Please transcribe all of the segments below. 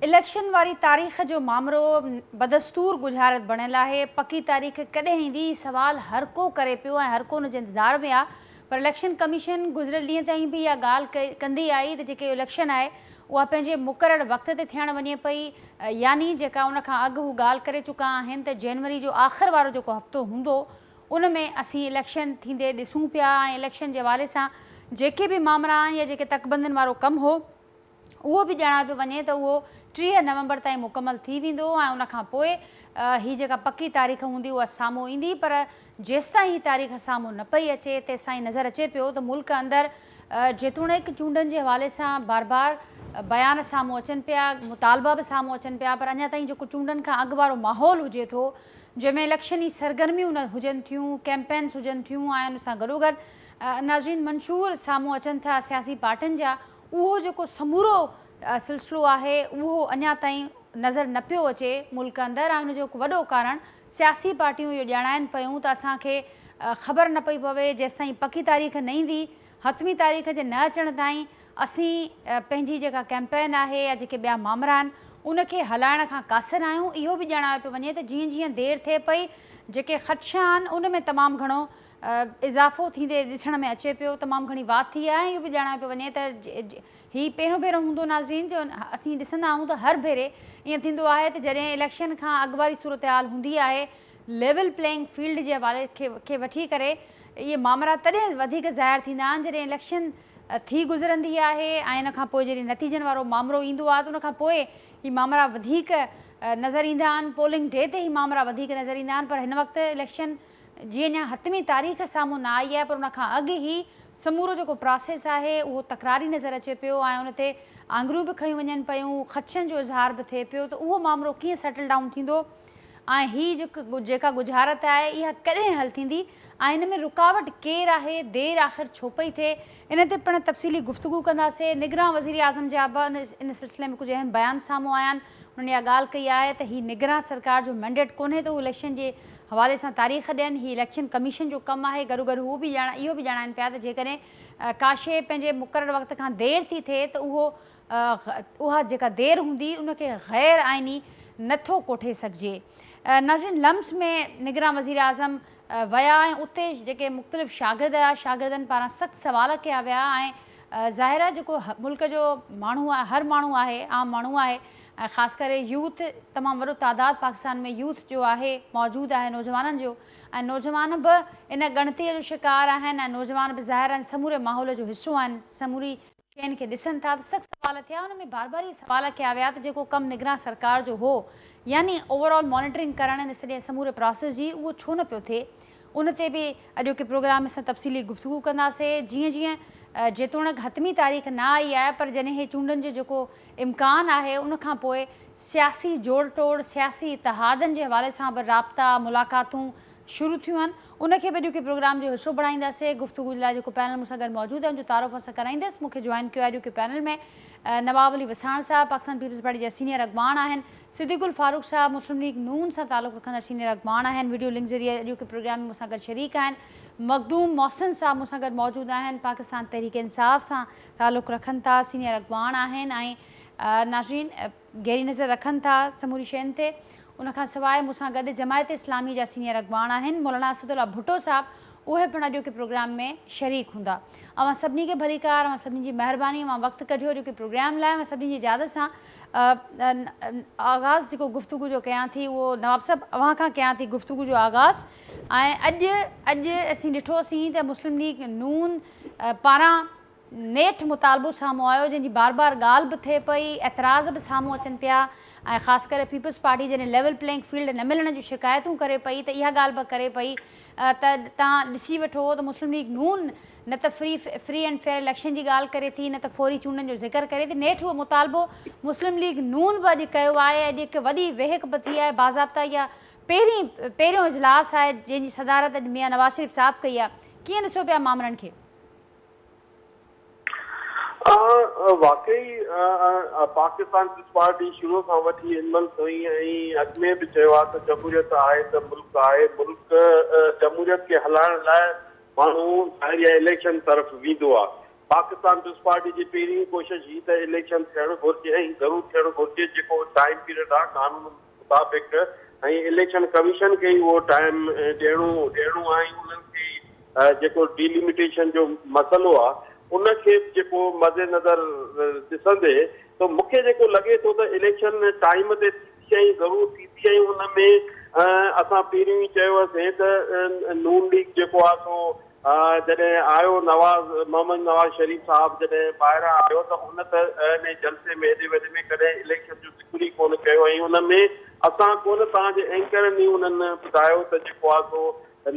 Election वारी तारीख़ जो मामलो बदस्तूर गुजारत बणियल आहे। पकी तारीख़ कॾहिं ईंदी सवाल हर को करे पियो ऐं हर को उन जे इंतज़ार में आहे। पर इलेक्शन कमीशन गुज़िरियल ॾींहं ताईं बि इहा ॻाल्हि कंदी आई त जेके इलेक्शन आहे उहा पंहिंजे मुक़ररु वक़्त ते थियणु वञे पई, यानी जेका उन खां अॻु हू ॻाल्हि करे चुका आहिनि त जनवरी जो आख़िर वारो जेको हफ़्तो हूंदो उन में असीं इलेक्शन थींदे ॾिसूं पिया ऐं इलेक्शन जे हवाले सां जेके बि मामला आहिनि या जेके तकबंदियुनि वारो कमु हो उहो बि ॼाणा पियो वञे त उहो 30 नवंबर ताईं मुकमल थी वेंदो ऐं उन खां पोइ हीअ जेका पकी तारीख़ हूंदी उहा साम्हूं ईंदी। पर जेसिताईं हीअ तारीख़ साम्हूं न पई अचे तेसिताईं नज़र अचे पियो त मुल्क अंदरि जेतोणीकि चूंडनि जे हवाले सां बार बार बयान साम्हूं अचनि पिया, मुतालबा बि साम्हूं अचनि पिया, पर अञा ताईं जेको चूंडनि खां अॻु वारो माहौल हुजे थो जंहिंमें इलेक्शनी सरगर्मियूं न हुजनि थियूं, कैंपेन्स हुजनि थियूं ऐं उन सां गॾोगॾु नाज़रीन मंशूर साम्हूं अचनि था सियासी पार्टियुनि जा, उहो जेको समूरो सिलसिलो आहे उहो अञा ताईं नज़र न पियो अचे मुल्क अंदरि। ऐं उनजो हिकु वॾो कारण सियासी पार्टियूं इहो ॼाणाइनि पियूं त असांखे ख़बर न पई पवे जेसिताईं पकी तारीख़ न ईंदी, हतमी तारीख़ जे न अचण ताईं असीं पंहिंजी जेका कैंपेन आहे या जेके ॿिया मामला आहिनि उनखे हलाइण खां क़ासिर आहियूं। इहो बि ॼाणायो पियो वञे त जीअं जीअं देरि थिए पई जेके ख़दशा आहिनि उन में तमामु घणो इज़ाफ़ो थींदे ॾिसण में अचे पियो, तमामु घणी वात थी आहे। इहो बि ॼाणायो पियो वञे त हीउ पहिरियों भेरो हूंदो नाज़रीन जो असीं ॾिसंदा आहियूं त हर भेरे ईअं थींदो आहे त जॾहिं इलेक्शन खां अॻु वारी सूरत हाल हूंदी आहे लेवल प्लेइंग फील्ड जे हवाले खे वठी करे इहे मामला तॾहिं वधीक ज़ाहिर थींदा आहिनि जॾहिं इलेक्शन थी गुज़रंदी आहे ऐं इन खां पोइ जॾहिं नतीजनि वारो मामिलो ईंदो आहे त उन खां पोइ हीअ मामला वधीक नज़र ईंदा आहिनि, पोलिंग डे ते ही मामला वधीक नज़र ईंदा आहिनि। पर हिन वक़्तु इलेक्शन जीअं अञा हतमी तारीख़ साम्हूं न आई आहे पर उन खां अॻु ई समूरो जेको प्रोसेस आहे उहो तकरारी नज़र अचे पियो ऐं उन ते आङुरियूं बि खयूं वञनि पियूं, ख़दशनि जो इज़हार बि थिए पियो त उहो मामिलो कीअं सेटल डाउन थींदो ऐं हीअ जेका गुज़ारत आहे इहा कॾहिं हल थींदी ऐं इन में रुकावट केरु आहे, देरि आख़िर छो पई थिए, इन ते पिणु तफ़सीली गुफ़्तगू कंदासीं। निगरां वज़ीर आज़म जा बि इन सिलसिले में कुझु अहम बयान साम्हूं आया आहिनि। उन्हनि इहा ॻाल्हि कई आहे त हीअ निगरां सरकार जो मैंडेट कोन्हे त उहो इलेक्शन जे हवाले सां तारीख़ ॾियनि, हीअ इलेक्शन कमीशन जो कमु आहे। गॾो हू बि इहो बि ॼाणाइनि पिया त जेकॾहिं का शइ पंहिंजे मुक़ररु वक़्त खां देरि थी थिए त उहा जेका देरि हूंदी उनखे ग़ैर आइनी नथो कोठे सघिजे। नाज़रीन लम्स में निगरां वज़ीर आज़म विया ऐं उते जेके मुख़्तलिफ़ शागिर्द हुआ शागिर्दनि पारां सख़्तु सवाल कया विया ऐं ज़ाहिर आहे जेको मुल्क जो माण्हू आहे, हर माण्हू आहे, आम माण्हू आहे ऐं ख़ासि करे यूथ, तमामु वॾो तादादु पाकिस्तान में यूथ जो आहे मौजूदु आहे, नौजवाननि जो, ऐं नौजवान बि इन ॻणतीअ जो शिकार आहिनि ऐं नौजवान बि ज़ाहिर आहिनि समूरे माहौल जो हिसो आहिनि, समूरी शयुनि खे ॾिसनि था त सख़्तु सवाल थिया। उन में बार बार इहे सवाल कया विया त जेको कमु निगरां सरकार जो हो यानी ओवरऑल मॉनिटरिंग करण इन सॼे समूरे प्रोसेस जी उहो छो न पियो थिए, उन ते बि अॼोके प्रोग्राम में असां तफ़सीली गुफ़्तगू कंदासीं। जीअं जीअं जेतोणीकि हतमी तारीख़ न आई आहे पर जॾहिं इहे चूंडनि जो जेको इम्कानु आहे उन खां पोइ सियासी जोड़ तोड़, सियासी इतिहादनि जे हवाले सां बि राब्ता मुलाक़ातूं शुरू थियूं आहिनि, उनखे बि अॼोके प्रोग्राम जो हिसो बणाईंदासीं। गुफ़्तगू जे लाइ जेको पैनल मूंसां गॾु मौजूदु आहे उनजो तारुफ़ असां कराईंदसि। मूंखे जॉइन कयो आहे अॼोके पैनल में नवाब अली वसाण साहब, पाकिस्तान पीपल्स पार्टी जा सीनियर अॻवान आहिनि, सिद्दीकुल फारूक साहब मुस्लिम लीग नून सां तालुक़ु रखंदड़ सीनियर अॻवान आहिनि, वीडियो लिंक ज़रिए अॼोके प्रोग्राम में मूंसां गॾु शरीक आहिनि। मखदूम मोहसिन साहब मूंसां गॾु मौजूदु आहिनि, पाकिस्तान तहरीक इंसाफ़ सां तालुक़ु रखनि था, सीनियर अॻवान आहिनि ऐं नाज़रीन गहरी नज़र रखनि था समूरी शयुनि ते। उनखां सवाइ मूंसां गॾु जमायत इस्लामी जा सीनियर अॻवान आहिनि, मौलाना असदुल्ला भुट्टो साहब, उहे पिणु अॼोके प्रोग्राम में शरीक हूंदा। अवां सभिनी खे भलीकार, अवां सभिनी जी महिरबानी, अवां वक़्तु कढियो अॼोके प्रोग्राम लाइ। अवां सभिनी जी इजाज़त सां आगाज़ जेको गुफ़्तगू जो कयां थी उहो नवाब साहब अवां खां कयां थी गुफ़्तगू जो आगाज़। ऐं अॼु असीं ॾिठोसीं त मुस्लिम लीग नून पारां नेठि मुतालबो साम्हूं आयो जंहिंजी बार बार ॻाल्हि बि थिए पई, एतिराज़ बि साम्हूं अचनि पिया ऐं ख़ासि करे पीपल्स पार्टी जॾहिं लेवल प्लेइंग फील्ड न मिलण जूं शिकायतूं करे पई त इहा ॻाल्हि बि करे पई त तव्हां ॾिसी वठो त मुस्लिम लीग नून न त फ्री एंड फेयर इलेक्शन जी ॻाल्हि करे थी, न त फौरी चूंडनि जो ज़िक्र करे थी। नेठि उहो मुतालबो मुस्लिम लीग नून बि अॼु कयो आहे। अॼु हिकु वॾी वेहक बि थी आहे, बाज़ाब्ता इहा पहिरियों इजलास आहे जंहिंजी सदारत अॼु मियां नवाज़ शरीफ़ साहब कई आहे। कीअं ॾिसो पिया मामलनि खे? वाकई पाकिस्तान पीपल्स पार्टी शुरू खां वठी हिनमहिल हुई ऐं अॻु में बि चयो आहे त जमहूरियत आहे त मुल्क आहे, मुल्क जमहूरियत खे हलाइण लाइ माण्हू इलेक्शन तरफ़ वेंदो आहे। पाकिस्तान पीपल्स पार्टी जी पहिरीं कोशिश ही त इलेक्शन थियणु घुरिजे ऐं ज़रूरु थियणु घुरिजे, जेको टाइम पीरियड आहे कानून मुताबिक़, ऐं इलेक्शन कमीशन खे ई उहो टाइम ॾियणो आहे। उन्हनि खे जेको डिलिमिटेशन जो मसइलो आहे उनखे जेको मद्देनज़र ॾिसंदे त मूंखे जेको लॻे थो त इलेक्शन टाइम ते थी ऐं ज़रूरु थींदी, ऐं उन में असां पहिरियों ई चयोसीं त नून लीग जेको आहे सो जॾहिं आयो मोहम्मद नवाज़ शरीफ़ साहिबु जॾहिं ॿाहिरां आयो त हुन त जलसे में हेॾे वेॾे में कॾहिं इलेक्शन जो ज़िक्र ई कोन कयो, ऐं हुन में असां कोन तव्हांजे एंकरनि ई उन्हनि ॿुधायो त जेको आहे सो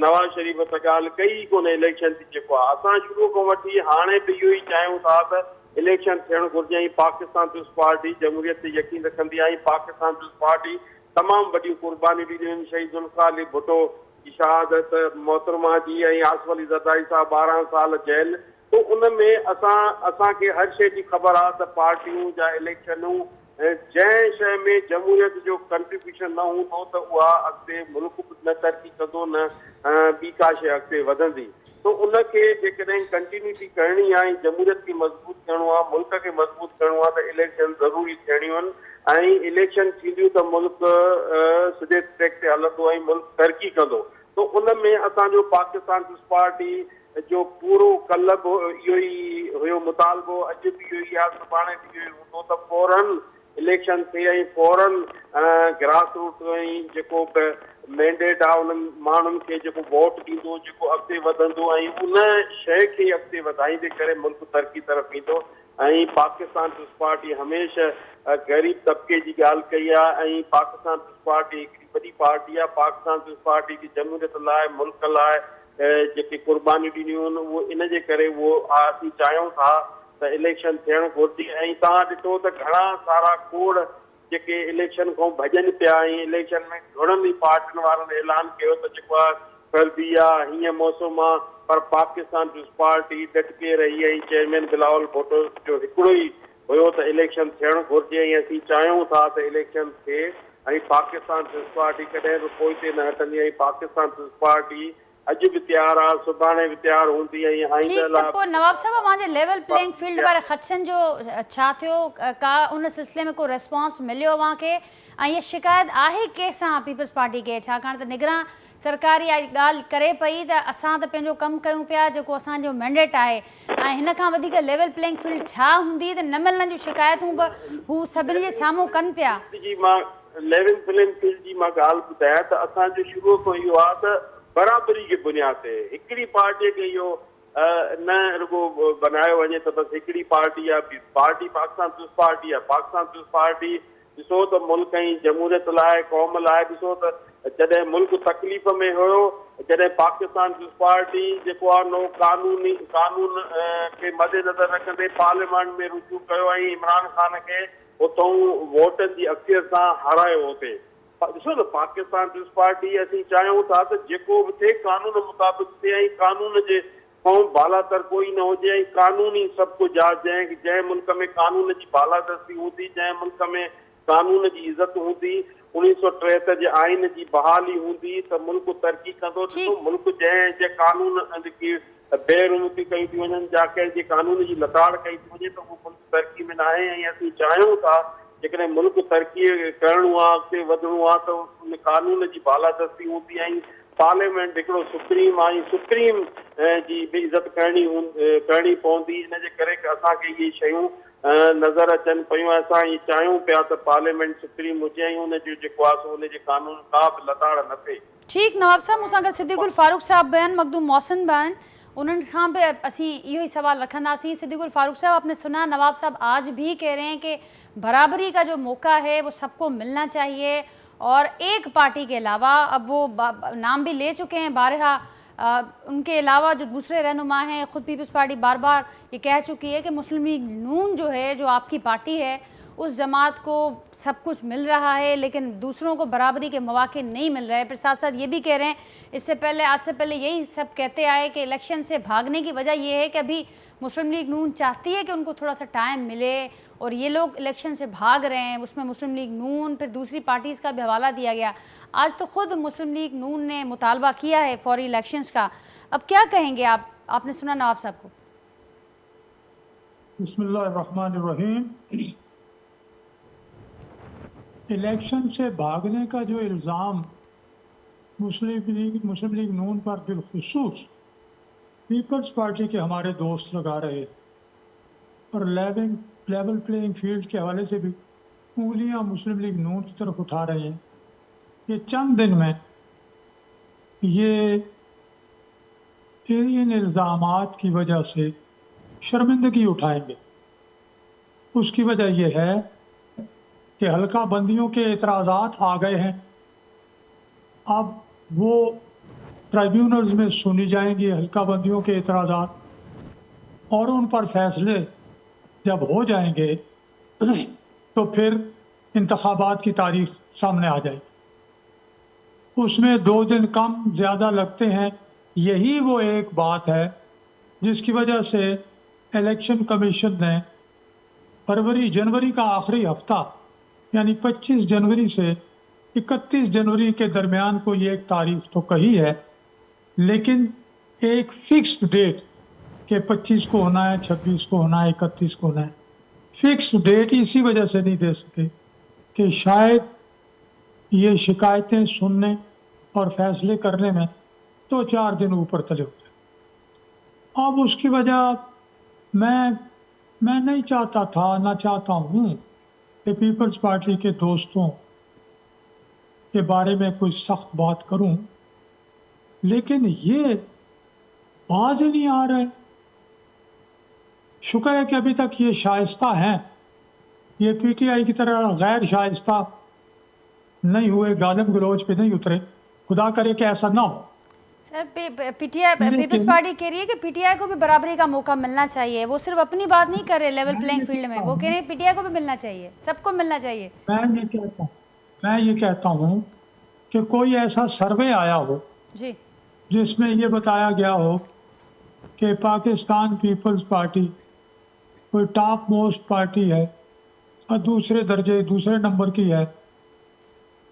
नवाज़ शरीफ़ त ॻाल्हि कई ई कोन्हे इलेक्शन जी। जेको आहे असां शुरू खां वठी हाणे बि इहो ई चाहियूं था त इलेक्शन थियणु घुरिजे, ऐं पाकिस्तान पीपल्स पार्टी जमहूरियत ते यकीन रखंदी आहे। पाकिस्तान पीपल्स पार्टी तमामु वॾियूं क़ुर्बानी ॾिनियूं आहिनि। शहीद ज़ुल्फ़िकार अली भुट्टो जी शहादत, मोहतरमा जी ऐं आसिफ अली ज़रदारी साहब 12 साल जेल, तो उन में असांखे हर शइ जी ख़बर आहे त पार्टियूं जा इलेक्शनूं जंहिं शइ में जमहूरियत जो कंट्रीब्यूशन न हूंदो त उहा अॻिते मुल्क न तरक़ी कंदो, न ॿी का शइ अॻिते वधंदी। तो उनखे जेकॾहिं कंटिन्यूटी करणी आहे, जमहूरियत खे मज़बूत करिणो आहे, मुल्क खे मज़बूत करिणो आहे, त इलेक्शन ज़रूरी थियणियूं आहिनि, ऐं इलेक्शन थींदियूं त मुल्क सिधे ट्रैक ते हलंदो ऐं मुल्क तरक़ी कंदो। तो उन में असांजो पाकिस्तान पीपल्स पार्टी जो पूरो कल्ह बि इहो ई हुयो मुतालबो, अॼु बि इहो ई आहे, सुभाणे बि इहो ई हूंदो त फौरन इलेक्शन थिए ऐं फौरन ग्रास रूट ऐं जेको मैंडेट आहे उन्हनि माण्हुनि खे जेको वोट ॾींदो, जेको अॻिते वधंदो ऐं उन शइ खे अॻिते वधाईंदे करे मुल्क तरक़ी तरफ़ ईंदो। ऐं पाकिस्तान पीपल्स पार्टी हमेशह ग़रीब तबिके जी ॻाल्हि कई आहे, ऐं पाकिस्तान पीपल्स पार्टी हिकिड़ी वॾी पार्टी आहे। पाकिस्तान पीपल्स पार्टी जी जमहूरियत लाइ, मुल्क लाइ जेके क़ुर्बानियूं ॾिनियूं आहिनि उहो इनजे करे उहो असीं चाहियूं था त इलेक्शन थियणु घुरिजे। ऐं तव्हां ॾिठो त घणा सारा कोड़ जेके इलेक्शन खां भॼनि पिया, ऐं इलेक्शन में घणनि ई पार्टियुनि वारनि ऐलान कयो त जेको आहे सर्दी आहे, हीअं मौसम आहे, पर पाकिस्तान पीपल्स पार्टी डटके रही, ऐं चेयरमैन बिलावल भुट्टो जो हिकिड़ो ई हुयो त इलेक्शन थियणु घुरिजे, ऐं असीं चाहियूं था त इलेक्शन थिए, ऐं पाकिस्तान पीपल्स पार्टी कॾहिं बि पोइ ते न हटंदी, ऐं पाकिस्तान पीपल्स पार्टी अॼु बि तयारु आहे, सुभाणे बि तयारु हूंदी। नवाब साहब वहाँ लेवल प्लेइंग फील्ड वारे ख़दशनि जो छा थियो, का उन सिलसिले में को रिस्पॉन्स मिलियो वहाँ के, ऐं ये शिकायत आहे कंहिंसां पीपल्स पार्टी के, छाकाणि त निगरान सरकार इहा ॻाल्हि करे पई त असां त पंहिंजो कमु कयूं पिया, जेको असांजो मैंडेट आहे, ऐं हिन खां वधीक लेवल प्लेइंग फील्ड छा हूंदी त न मिलण जूं शिकायतूं बि हू सभिनी जे साम्हूं कनि पिया। लेवल प्लेइंग फील्ड जी मां ॻाल्हि ॿुधायां त असांजो शुरूअ खां इहो आहे त बराबरी जी बुनियाद ते हिकिड़ी पार्टीअ खे इहो न रुगो बनायो वञे त बसि हिकिड़ी पार्टी आहे, पार्टी पाकिस्तान पीपल्स पार्टी आहे। पाकिस्तान पीपल्स पार्टी ॾिसो त मुल्क ऐं जमहूरियत लाइ, क़ौम लाइ, ॾिसो त जॾहिं मुल्क तकलीफ़ में हुयो, जॾहिं पाकिस्तान पीपल्स पार्टी जेको आहे नो कानून खे मद्देनज़र रखंदे पार्लियामेंट में रुजू कयो ऐं इमरान ख़ान खे उतां वोटनि जी अक्सियत सां हारायो हुते। ॾिसो त पाकिस्तान पीपल्स पार्टी असीं चाहियूं था त जेको बि थिए कानून मुताबिक़ थिए, ऐं कानून जे खां बालातर कोई न हुजे, ऐं कानून ई सभु कुझु आहे। जंहिं मुल्क में कानून जी बालादस्ती हूंदी, जंहिं मुल्क में कानून जी इज़त हूंदी, 1973 जे आइन जी बहाली हूंदी त मुल्क तरक़ी कंदो। ॾिसो मुल्क जंहिं कानून की बेरुमती कयूं थी वञनि, जा कंहिंजे कानून जी लताड़ कई थी वञे त उहो मुल्क तरक़ी में न आहे। ऐं असीं चाहियूं था जेकॾहिं मुल्क तरक़ी करिणो आहे, अॻिते वधिणो आहे, त उन कानून जी बालादस्ती हूंदी, ऐं पार्लियामेंट हिकिड़ो सुप्रीम आहे, सुप्रीम जी बि इज़त करणी पवंदी। इनजे करे असांखे इहे शयूं नज़र अचनि पियूं। असां इहे चाहियूं पिया त पार्लियामेंट सुप्रीम हुजे, ऐं उनजो जेको आहे सो उनजे कानून का बि लताड़ न थिए। ठीकु नवाब साहब, मूंसां गॾु सिद्दीकुल फारूक साहब बयान, मखदूम मोहसिन बयान, उन्होंने खां भी असी यो ही सवाल रखंदासी। सिद्दीकुल फारूक साहब, आपने सुना नवाब साहब आज भी कह रहे हैं कि बराबरी का जो मौका है वो सबको मिलना चाहिए, और एक पार्टी के अलावा, अब वो नाम भी ले चुके हैं बारहा, उनके अलावा जो दूसरे रहनुमा हैं, ख़ुद पीपल्स पार्टी बार बार ये कह चुकी है कि मुस्लिम लीग नून जो है, जो आपकी पार्टी है, उस जमात को सब कुछ मिल रहा है, लेकिन दूसरों को बराबरी के मौके नहीं मिल रहे हैं। फिर साथ साथ ये भी कह रहे हैं, इससे पहले आज से पहले यही सब कहते आए कि इलेक्शन से भागने की वजह ये है कि अभी मुस्लिम लीग नून चाहती है कि उनको थोड़ा सा टाइम मिले, और ये लोग इलेक्शन से भाग रहे हैं। उसमें मुस्लिम लीग नून, फिर दूसरी पार्टीज़ का भी हवाला दिया गया। आज तो खुद मुस्लिम लीग नून ने मुतालबा किया है फौरी इलेक्शंस का। अब क्या कहेंगे आप? आपने सुना नवाब साहब को। بسم اللہ الرحمن الرحیم. الیکشن سے بھاگنے کا جو الزام مسلم لیگ نون پر بالخصوص پیپلز پارٹی کے ہمارے دوست لگا رہے اور لیول پلینگ فیلڈ کے حوالے سے بھی انگلیاں مسلم لیگ نون کی طرف اٹھا رہے ہیں، یہ چند دن میں یہ ان الزامات کی وجہ سے شرمندگی اٹھائیں گے. اس کی وجہ یہ ہے کہ حلقہ بندیوں کے اعتراضات آ گئے ہیں. اب وہ ٹرائیبیونلز میں سنی جائیں گی حلقہ بندیوں کے اعتراضات، اور ان پر فیصلے جب ہو جائیں گے تو پھر انتخابات کی تاریخ سامنے آ جائے گی. اس میں 2 دن کم زیادہ لگتے ہیں. یہی وہ ایک بات ہے جس کی وجہ سے الیکشن کمیشن نے جنوری کا آخری ہفتہ یعنی 25 جنوری سے 31 جنوری کے درمیان کو یہ ایک تاریخ تو کہی ہے، لیکن ایک فکسڈ ڈیٹ کہ 25 کو ہونا ہے، 26 کو ہونا ہے، 31 کو ہونا ہے، فکسڈ ڈیٹ اسی وجہ سے نہیں دے سکے کہ شاید یہ شکایتیں سننے اور فیصلے کرنے میں 2-4 دن اوپر تلے ہو جائے. اب اس کی وجہ میں نہیں چاہتا تھا، نہ چاہتا ہوں کہ پیپلز پارٹی کے دوستوں کے بارے میں کوئی سخت بات کروں، لیکن یہ باز ہی نہیں آ رہا ہے. شکر ہے کہ ابھی تک یہ شائستہ ہیں، یہ پی ٹی آئی کی طرح غیر شائستہ نہیں ہوئے، گالم گلوچ پہ نہیں اترے. خدا کرے کہ ایسا نہ ہو. Sir P T I Peoples Party کہہ رہی ہے کہ پی ٹی آئی کو بھی برابری کا موقع ملنا چاہیے. وہ صرف اپنی بات نہیں کر رہے لیول پلینگ فیلڈ میں، وہ کہہ رہے ہیں پی ٹی آئی کو بھی ملنا چاہیے، سب کو ملنا چاہیے. میں یہ کہتا ہوں کہ کوئی ایسا سروے آیا ہو جی جس میں یہ بتایا گیا ہو کہ پاکستان پیپلز پارٹی کوئی ٹاپ موسٹ پارٹی ہے اور دوسرے نمبر کی ہے،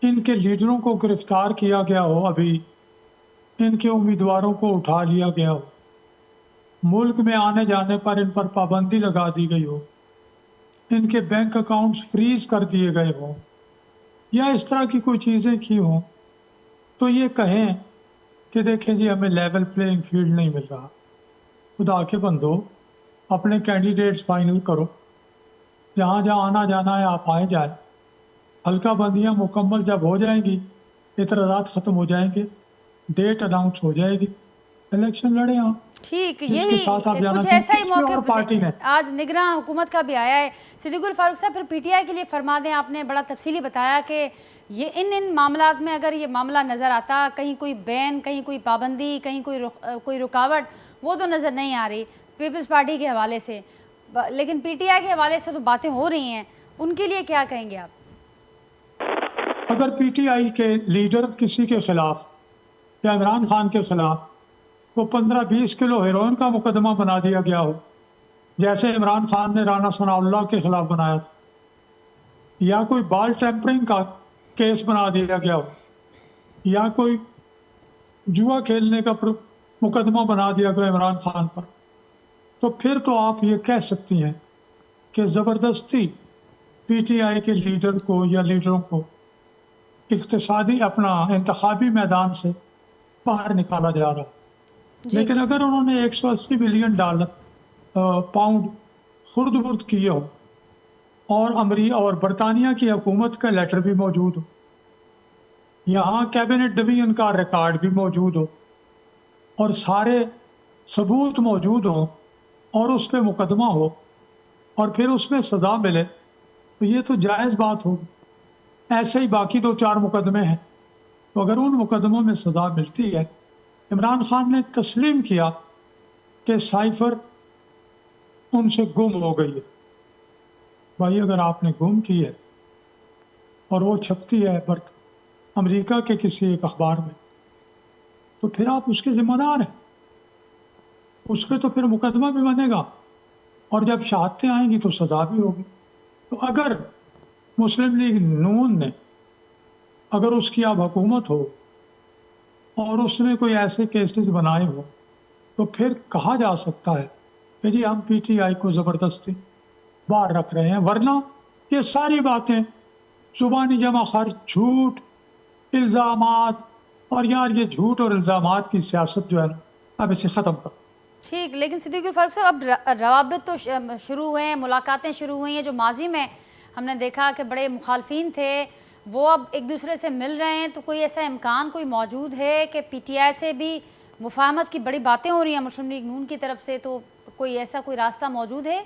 ان کے لیڈروں کو گرفتار کیا گیا ہو، ابھی ان کے امیدواروں کو اٹھا لیا گیا ہو، ملک میں آنے جانے پر ان پر پابندی لگا دی گئی ہو، ان کے بینک اکاؤنٹس فریز کر دیے گئے ہوں، یا اس طرح کی کوئی چیزیں کی ہوں، تو یہ کہیں کہ دیکھیں جی ہمیں لیول پلینگ فیلڈ نہیں مل رہا. خدا کے بندو، اپنے کینڈیڈیٹس فائنل کرو، جہاں جہاں آنا جانا ہے آپ آئے جائیں. حلقہ بندیاں مکمل جب ہو جائیں گی، اعتراضات ختم ہو جائیں گے، ڈیٹ اناؤنس ہو جائے گی، الیکشن لڑے ہاں. ٹھیک، جس کے یہی ساتھ آپ جانا کچھ چاہیے. ایسا ہی کسی موقع اور پارٹی نے آج نگراں حکومت کا بھی آیا ہے. صدیق الفاروق صاحب، پھر پی ٹی آئی کے لیے فرما دیں. آپ نے بڑا تفصیلی بتایا کہ یہ ان معاملات میں اگر یہ معاملہ نظر آتا، کہیں کوئی بین، کہیں کوئی پابندی، کہیں کوئی رکاوٹ، وہ تو نظر نہیں آ رہی پیپلز پارٹی کے حوالے سے، لیکن پی ٹی آئی کے حوالے سے تو باتیں ہو رہی ہیں. ان کے لیے کیا کہیں گے آپ؟ اگر پی ٹی آئی کے لیڈر کسی کے خلاف یا عمران خان کے خلاف وہ 15-20 کلو ہیروئن کا مقدمہ بنا دیا گیا ہو، جیسے عمران خان نے رانا ثناء اللہ کے خلاف بنایا تھا، یا کوئی بال ٹیمپرنگ کا کیس بنا دیا گیا ہو، یا کوئی جوا کھیلنے کا مقدمہ بنا دیا گیا عمران خان پر، تو پھر تو آپ یہ کہہ سکتی ہیں کہ زبردستی پی ٹی آئی کے لیڈر کو یا لیڈروں کو اقتصادی اپنا انتخابی میدان سے باہر نکالا جا رہا. لیکن اگر انہوں نے $180 ملین پاؤنڈ خرد برد کیے ہو، اور برطانیہ کی حکومت کا لیٹر بھی موجود ہو، یہاں کیبنٹ ڈویژن کا ریکارڈ بھی موجود ہو، اور سارے ثبوت موجود ہوں، اور اس پہ مقدمہ ہو، اور پھر اس میں سزا ملے، تو یہ تو جائز بات ہوگی. ایسے ہی باقی 2-4 مقدمے ہیں، تو اگر ان مقدموں میں سزا ملتی ہے. عمران خان نے تسلیم کیا کہ سائفر ان سے گم ہو گئی ہے. بھائی اگر آپ نے گم کی ہے اور وہ چھپتی ہے امریکہ کے کسی ایک اخبار میں، تو پھر آپ اس کے ذمہ دار ہیں، اس پہ تو پھر مقدمہ بھی بنے گا، اور جب شہادتیں آئیں گی تو سزا بھی ہوگی. تو اگر مسلم لیگ نون نے، اگر اس کی اب حکومت ہو اور اس نے کوئی ایسے کیسز بنائے ہو، تو پھر کہا جا سکتا ہے کہ جی ہم پی ٹی آئی کو زبردستی باہر رکھ رہے ہیں، ورنہ یہ ساری باتیں زبانی جمع خرچ، جھوٹ، الزامات، اور یار یہ جھوٹ اور الزامات کی سیاست جو ہے نا اب اسے ختم کرو. ٹھیک، لیکن صدیق الفاروق صاحب اب روابط تو شروع ہوئے ہیں، ملاقاتیں شروع ہوئی ہیں. جو ماضی میں ہم نے دیکھا کہ بڑے مخالفین تھے وہ اب ایک دوسرے سے مل رہے ہیں، تو کوئی ایسا امکان کوئی موجود ہے کہ پی ٹی آئی سے بھی مفاہمت کی بڑی باتیں ہو رہی ہیں مسلم لیگ نون کی طرف سے، تو کوئی ایسا کوئی راستہ موجود ہے؟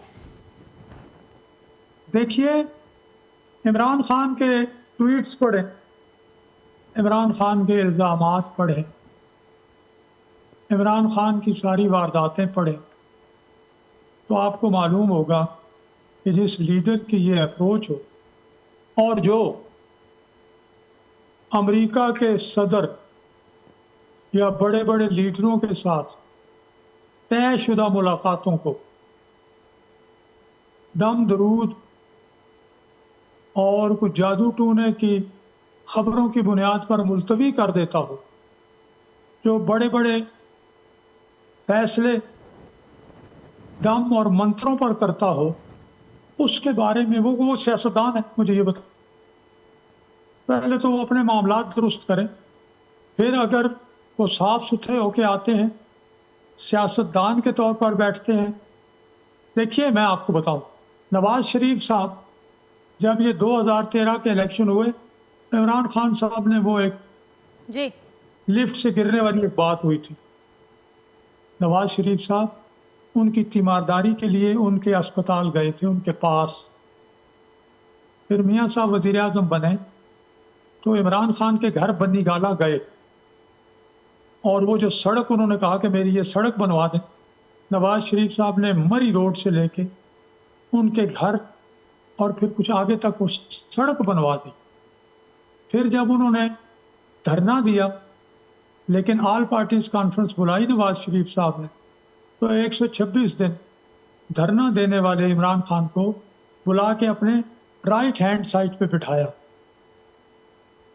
دیکھیے عمران خان کے ٹویٹس پڑھیں، عمران خان کے الزامات پڑھیں، عمران خان کی ساری وارداتیں پڑھیں، تو آپ کو معلوم ہوگا کہ جس لیڈر کی یہ اپروچ ہو اور جو امریکہ کے صدر یا بڑے بڑے لیڈروں کے ساتھ طے شدہ ملاقاتوں کو دم درود اور کچھ جادو ٹونے کی خبروں کی بنیاد پر ملتوی کر دیتا ہو، جو بڑے بڑے فیصلے دم اور منتروں پر کرتا ہو، اس کے بارے میں وہ سیاستدان ہے. مجھے یہ بتا، پہلے تو وہ اپنے معاملات درست کریں، پھر اگر وہ صاف ستھرے ہو کے آتے ہیں، سیاستدان کے طور پر بیٹھتے ہیں. دیکھیے میں آپ کو بتاؤں، نواز شریف صاحب جب یہ 2013 کے الیکشن ہوئے، عمران خان صاحب نے وہ ایک جی لفٹ سے گرنے والی ایک بات ہوئی تھی، نواز شریف صاحب ان کی تیمارداری کے لیے ان کے اسپتال گئے تھے، ان کے پاس. پھر میاں صاحب وزیر اعظم بنے تو عمران خان کے گھر بنی گالا گئے، اور وہ جو سڑک انہوں نے کہا کہ میری یہ سڑک بنوا دیں، نواز شریف صاحب نے مری روڈ سے لے کے ان کے گھر اور پھر کچھ آگے تک وہ سڑک بنوا دی. پھر جب انہوں نے دھرنا دیا، لیکن آل پارٹیز کانفرنس بلائی نواز شریف صاحب نے، تو 126 دن دھرنا دینے والے عمران خان کو بلا کے اپنے رائٹ ہینڈ سائڈ پہ بٹھایا.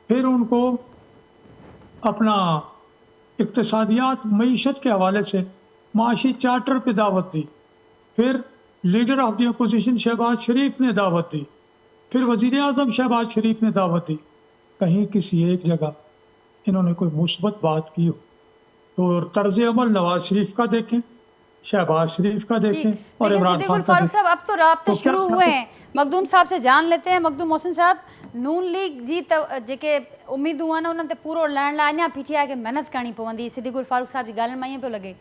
پھر ان کو اپنا اقتصادیات، معیشت کے حوالے سے معاشی چارٹر پہ دعوت دی. پھر leader of the opposition Shahbaz Sharif نے دعوت دی. پھر وزیر اعظم شہباز شریف نے دعوت دی. کہیں کسی ایک جگہ انہوں نے کوئی مثبت بات کی ہو تو طرز عمل نواز شریف کا دیکھیں، شہباز شریف کا دیکھیں اور لیکن عمران صدیق خان کا الفاروق دیکھیں. صاحب اب تو رابطے شروع ہوئے ہیں. مخدوم صاحب سے جان لیتے ہیں. مخدوم محسن صاحب، نون لیگ جی जेके उम्मीदूं आहिनि उन्हनि ते पूरो लहण लाइ अञा PTI खे महिनत करणी पवंदी. सिद्दीक़ फारूक साहब जी ॻाल्हियुनि मां ईअं पियो लॻे.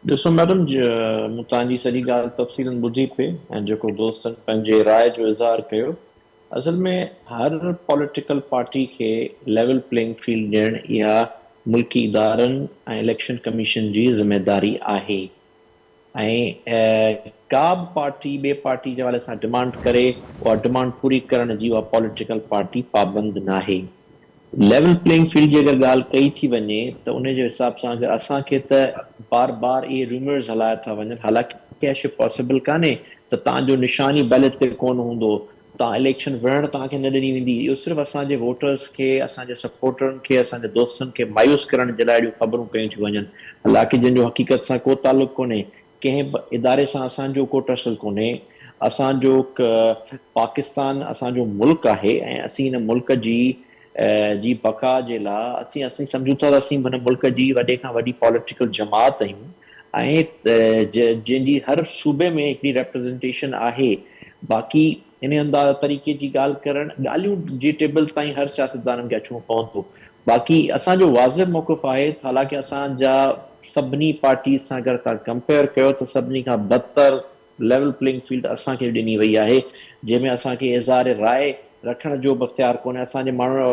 ॾिसो मैडम, मूं तव्हांजी सॼी ॻाल्हि तफ़सीलन ॿुधी पे ऐं जेको दोस्तनि पंहिंजे राय जो इज़हार कयो, असल में हर पॉलिटिकल पार्टी खे लेवल प्लेइंग फील्ड ॾियणु इहा मुल्की इदारनि ऐं इलेक्शन कमीशन जी ज़िम्मेदारी आहे. ऐं का बि पार्टी ॿिए पार्टी जे हवाले सां डिमांड करे उहा डिमांड पूरी करण जी उहा पॉलिटिकल पार्टी पाबंद नाहे. लेवल प्लेइंग फील्ड जी अगरि ॻाल्हि कई थी वञे त उन जे हिसाब सां अगरि असांखे त बार बार इहे रूमर्स हलाया था वञनि, हालांकि शइ पॉसिबल कान्हे त तव्हांजो निशानी बैलेट ते कोन हूंदो, तव्हां इलेक्शन विढ़णु तव्हांखे न ॾिनी वेंदी. इहो सिर्फ़ु असांजे वोटर्स खे, असांजे सपोर्टरनि खे, असांजे दोस्तनि खे मायूस करण जे लाइ अहिड़ियूं ख़बरूं कयूं थियूं वञनि, हालांकि जंहिंजो हक़ीक़त सां को तालुक़ु कोन्हे, कंहिं बि इदारे सां असांजो को टसल कोन्हे. असांजो पाकिस्तान असांजो मुल्क आहे ऐं असीं हिन मुल्क जी बका जे लाइ असीं सम्झूं था त असीं हिन मुल्क जी वॾे खां वॾी पॉलिटिकल जमात आहियूं ऐं जंहिंजी हर सूबे में हिकिड़ी रिप्रेज़ेंटेशन आहे. बाक़ी इन अंदाज़ तरीक़े जी ॻाल्हि करणु, ॻाल्हियूं जी टेबल ताईं हर सियासतदाननि खे अचणो पवंदो. बाक़ी असांजो वाज़िब मौक़िफ़ आहे, हालांकि असांजा सभिनी पार्टीज़ सां अगरि तव्हां कंपेयर कयो त सभिनी खां बदतर लेवल प्लेइंग फील्ड असांखे ॾिनी वई आहे, जंहिंमें असांखे इज़हार राय रखण जो बि इख़्तियार कोन्हे. असांजे माण्हू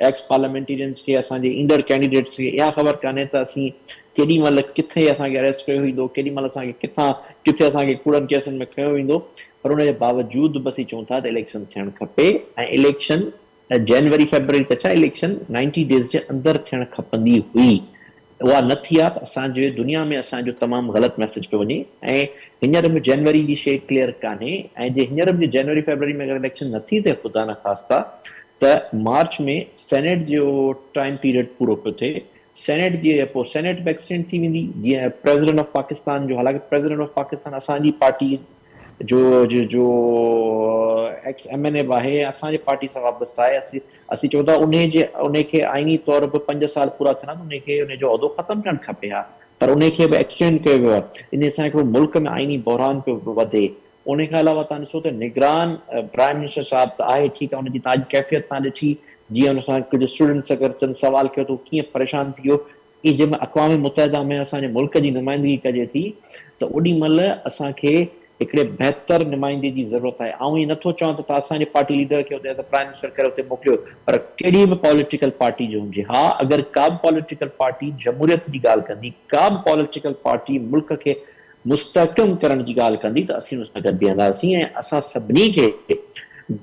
एक्स पार्लियामेंटेरियंस खे, असांजे ईंदड़ कैंडिडेट्स खे इहा ख़बर कान्हे त असीं केॾी महिल किथे असांखे अरेस्ट कयो वेंदो, केॾी महिल असांखे किथे असांखे कूड़नि केसनि में खयो वेंदो. पर उन जे बावजूदि बि असीं चऊं था त इलेक्शन थियणु खपे ऐं इलेक्शन जनवरी फेबरवरी त छा, इलेक्शन 90 डेज़ जे अंदरि थियणु खपंदी हुई. उहा न थी आहे त असांजे दुनिया में असांजो तमामु ग़लति मैसेज पियो वञे. ऐं हींअर बि जनवरी जी शइ क्लियर कान्हे, ऐं जे हींअर बि जनवरी फेबरवरी में अगरि इलेक्शन नथी थिए ख़ुदा न ख़ास्ता त मार्च में सेनेट जो टाइम पीरियड पूरो पियो थिए. सेनेट जी पोइ सेनेट बि एक्सटेंड थी वेंदी जीअं प्रेसिडेंट ऑफ पाकिस्तान जो, हालांकि प्रेसिडेंट ऑफ पाकिस्तान असांजी पार्टी जो जो एक्स MNA आहे, असांजे पार्टी सां वाबस्तु आहे। असीं चऊं था उनखे आइनी तौर पे 5 साल पूरा थियण उनखे उनजो उहिदो ख़तमु थियणु खपे हा, पर उनखे बि एक्सटेंड कयो वियो आहे। इन सां हिकिड़ो मुल्क में आइनी बहरान पियो वधे। उन खां अलावा तव्हां ॾिसो त निगरान प्राइम मिनिस्टर साहिब त आहे, ठीकु आहे, हुनजी तव्हांजी कैफ़ियत तव्हां ॾिठी, जीअं हुन सां कुझु स्टूडेंट्स अगरि चंद सवाल कयो त कीअं परेशान थी वियो। ई जंहिंमहिल अक़वाम मुतहिदा में असांजे मुल्क जी नुमाइंदगी कजे थी त ओॾी महिल असांखे हिकिड़े बहितर नुमाइंदे जी ज़रूरत आहे। ऐं ईअं नथो चवां त असांजे पार्टी लीडर खे हुते प्राइम मिनिस्टर करे हुते मोकिलियो, पर कहिड़ी बि पॉलिटिकल पार्टी जो हुजे, हा, अगरि का बि पॉलिटिकल पार्टी जमहूरियत जी ॻाल्हि कंदी, का बि पॉलिटिकल पार्टी मुल्क खे मुस्तहकम करण जी ॻाल्हि कंदी त असीं हुन सां गॾु बीहंदासीं। ऐं असां सभिनी खे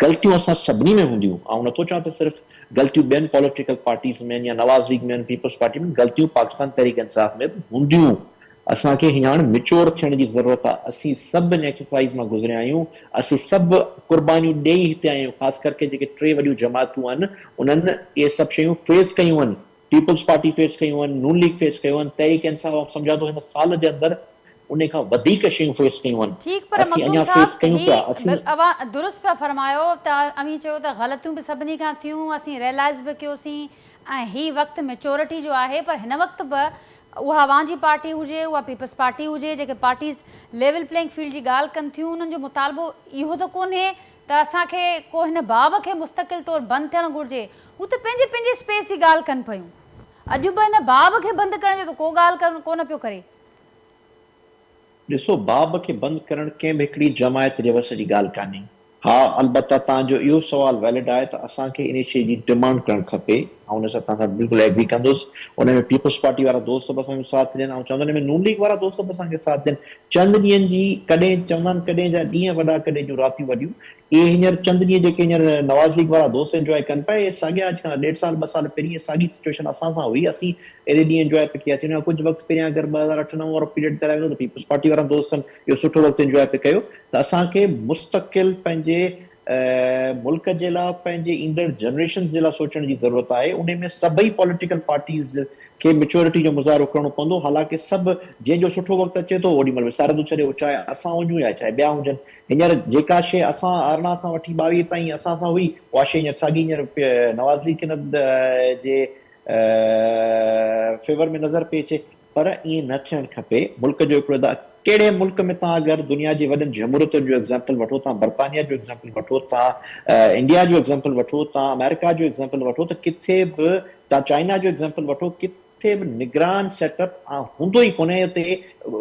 ग़लतियूं असां सभिनी में हूंदियूं, ऐं नथो चवां त सिर्फ़ु ग़लतियूं ॿियनि पॉलिटिकल पार्टीज़ में या नवाज़ लीग में, पीपल्स पार्टी में, ग़लतियूं पाकिस्तान तहरीक इंसाफ़ में बि हूंदियूं। असांखे हींअर मिच्योर थियण जी ज़रूरत आहे। असीं सभु इन एक्सरसाइज़ मां गुज़रिया आहियूं, असीं सभु क़ुर्बानियूं ॾेई हिते आहियूं। ख़ासि करके जेके 3 वॾियूं जमातूं आहिनि उन्हनि इहे सभु शयूं फेस कयूं आहिनि। पीपल्स पार्टी फेस कयूं आहिनि, नून लीग फेस कयूं आहिनि, तहरीक इंसाफ़ सम्झा थो हिन साल जे अंदरि उन खां वधीक शयूं फेस कयूं आहिनि। ठीक, पर असीं मखदूम अञा साहब फेस कयूं पिया। असीं दुरुस्त पिया फरमायो त अवी चयो त ग़लतियूं बि सभिनी खां थियूं, असीं रियलाइज़ बि कयोसीं, ऐं हीउ वक़्तु मेच्योरिटी जो आहे। पर हिन वक़्तु बि उहा अवांजी पार्टी हुजे, उहा पीपल्स पार्टी हुजे, जेके पार्टीज़ लेवल प्लेइंग फील्ड जी ॻाल्हि कनि थियूं, उन्हनि जो मुतालबो इहो त कोन्हे त असांखे को हिन बाब खे मुस्तक़िल तौरु बंदि थियणु घुरिजे। हू त पंहिंजे पंहिंजे स्पेस जी ॻाल्हि कनि पियूं। अॼु बि हिन बाब खे बंदि करण जो त को ॻाल्हि कोन पियो करे। ॾिसो, बाब खे बंदि करणु कंहिं बि हिकिड़ी जमायत जे वस जी ॻाल्हि कान्हे। हा, अलबत्ता तव्हांजो इहो सुवालु वैलिड आहे त असांखे इन शइ जी डिमांड करणु खपे, ऐं हुन सां तव्हां सां बिल्कुलु एग्री कंदुसि। उन में पीपल्स पार्टी वारा दोस्त बि असांजो साथ ॾियनि, ऐं चवंदा आहिनि में नून लीग वारा दोस्त बि असांखे साथ ॾियनि। चंद ॾींहंनि जी कॾहिं चवंदा आहिनि, कॾहिं जा ॾींहं वॾा, कॾहिं जूं रातियूं वॾियूं। इहे हींअर चंद ॾींहं जेके हींअर नवाज़ लीग वारा दोस्त इंजॉय कनि पिया, इहे साॻिया 1.5 साल 2 साल पहिरीं साॻी सिचुएशन असां सां हुई। असीं एॾे ॾींहं इंजॉय पे कयासीं। कुझु वक़्तु पहिरियां अगरि 2008-9 वारो पीरियड चलाए वेंदो त पीपल्स पार्टी वारा दोस्तनि इहो सुठो वक़्तु इंजॉय पे कयो। त असांखे मुस्तक़िल पंहिंजे मुल्क जे लाइ, पंहिंजे ईंदड़ जनरेशन जे लाइ सोचण जी ज़रूरत आहे। उन में सभई पॉलिटिकल पार्टीज़ खे मेच्योरिटी जो मुज़ाहिरो करणो पवंदो। हालांकि सभु जंहिंजो सुठो वक़्तु अचे थो ओॾी महिल विसारे थो छॾे, चाहे असां हुजूं या चाहे ॿिया हुजनि। हींअर जेका शइ असां 18 खां वठी 22 ताईं असां सां हुई, उहा शइ हींअर साॻी हींअर नवाज़ लीग जे फेवर में नज़र पई अचे। पर ईअं न थियणु खपे। मुल्क जो हिकिड़ो कहिड़े मुल्क में तव्हां अगरि दुनिया जी वॾनि जमहूरियतुनि जो एग्ज़ाम्पल वठो, तव्हां बर्तानिया जो एग्ज़ाम्पल वठो, तव्हां इंडिया जो एग्ज़ाम्पल वठो, तव्हां अमेरिका जो एग्ज़ाम्पल वठो, त किथे बि तव्हां चाइना जो एग्ज़ाम्पल वठो, किथे बि निगरान सेटअप हूंदो ई कोन्हे। हुते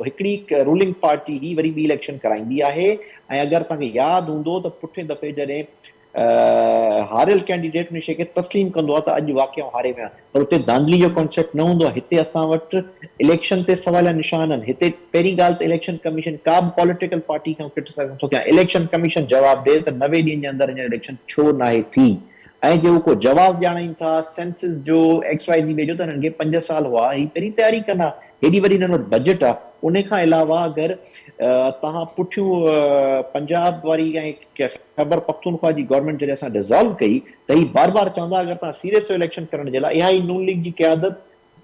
हिकिड़ी रूलिंग पार्टी ही वरी ॿी इलेक्शन कराईंदी आहे। ऐं अगरि तव्हांखे यादि हूंदो त पुठे दफ़े जॾहिं हारियल कैंडिडेट उन शइ खे तस्लीम कंदो आहे त अॼु वाक़ई हारे विया, पर हुते धांधली जो कॉन्सेप्ट न हूंदो आहे। हिते असां वटि इलेक्शन ते सवाल निशान आहिनि। हिते पहिरीं ॻाल्हि त इलेक्शन कमीशन का बि पॉलिटिकल पार्टी खां क्रिटिसाइज़ नथो कयां। इलेक्शन कमीशन जवाबु ॾे त 90 ॾींहंनि जे अंदरि हींअर इलेक्शन छो नाहे थी। ऐं जेको को जवाबु ॼाणाइनि था सेंसिस जो XYZ जो, त हिननि खे 5 साल हुआ, ही पहिरीं तयारी कंदा। हेॾी वॾी हिननि वटि बजट आहे। उन खां अलावा अगरि तव्हां पुठियूं पंजाब वारी ऐं ख़ैबर पख्तूनख्वा जी गवर्नमेंट जॾहिं असां डिज़ॉल्व कई त ही बार बार चवंदा अगरि तव्हां सीरियस इलेक्शन करण जे लाइ, इहा ई नून लीग जी क़यादत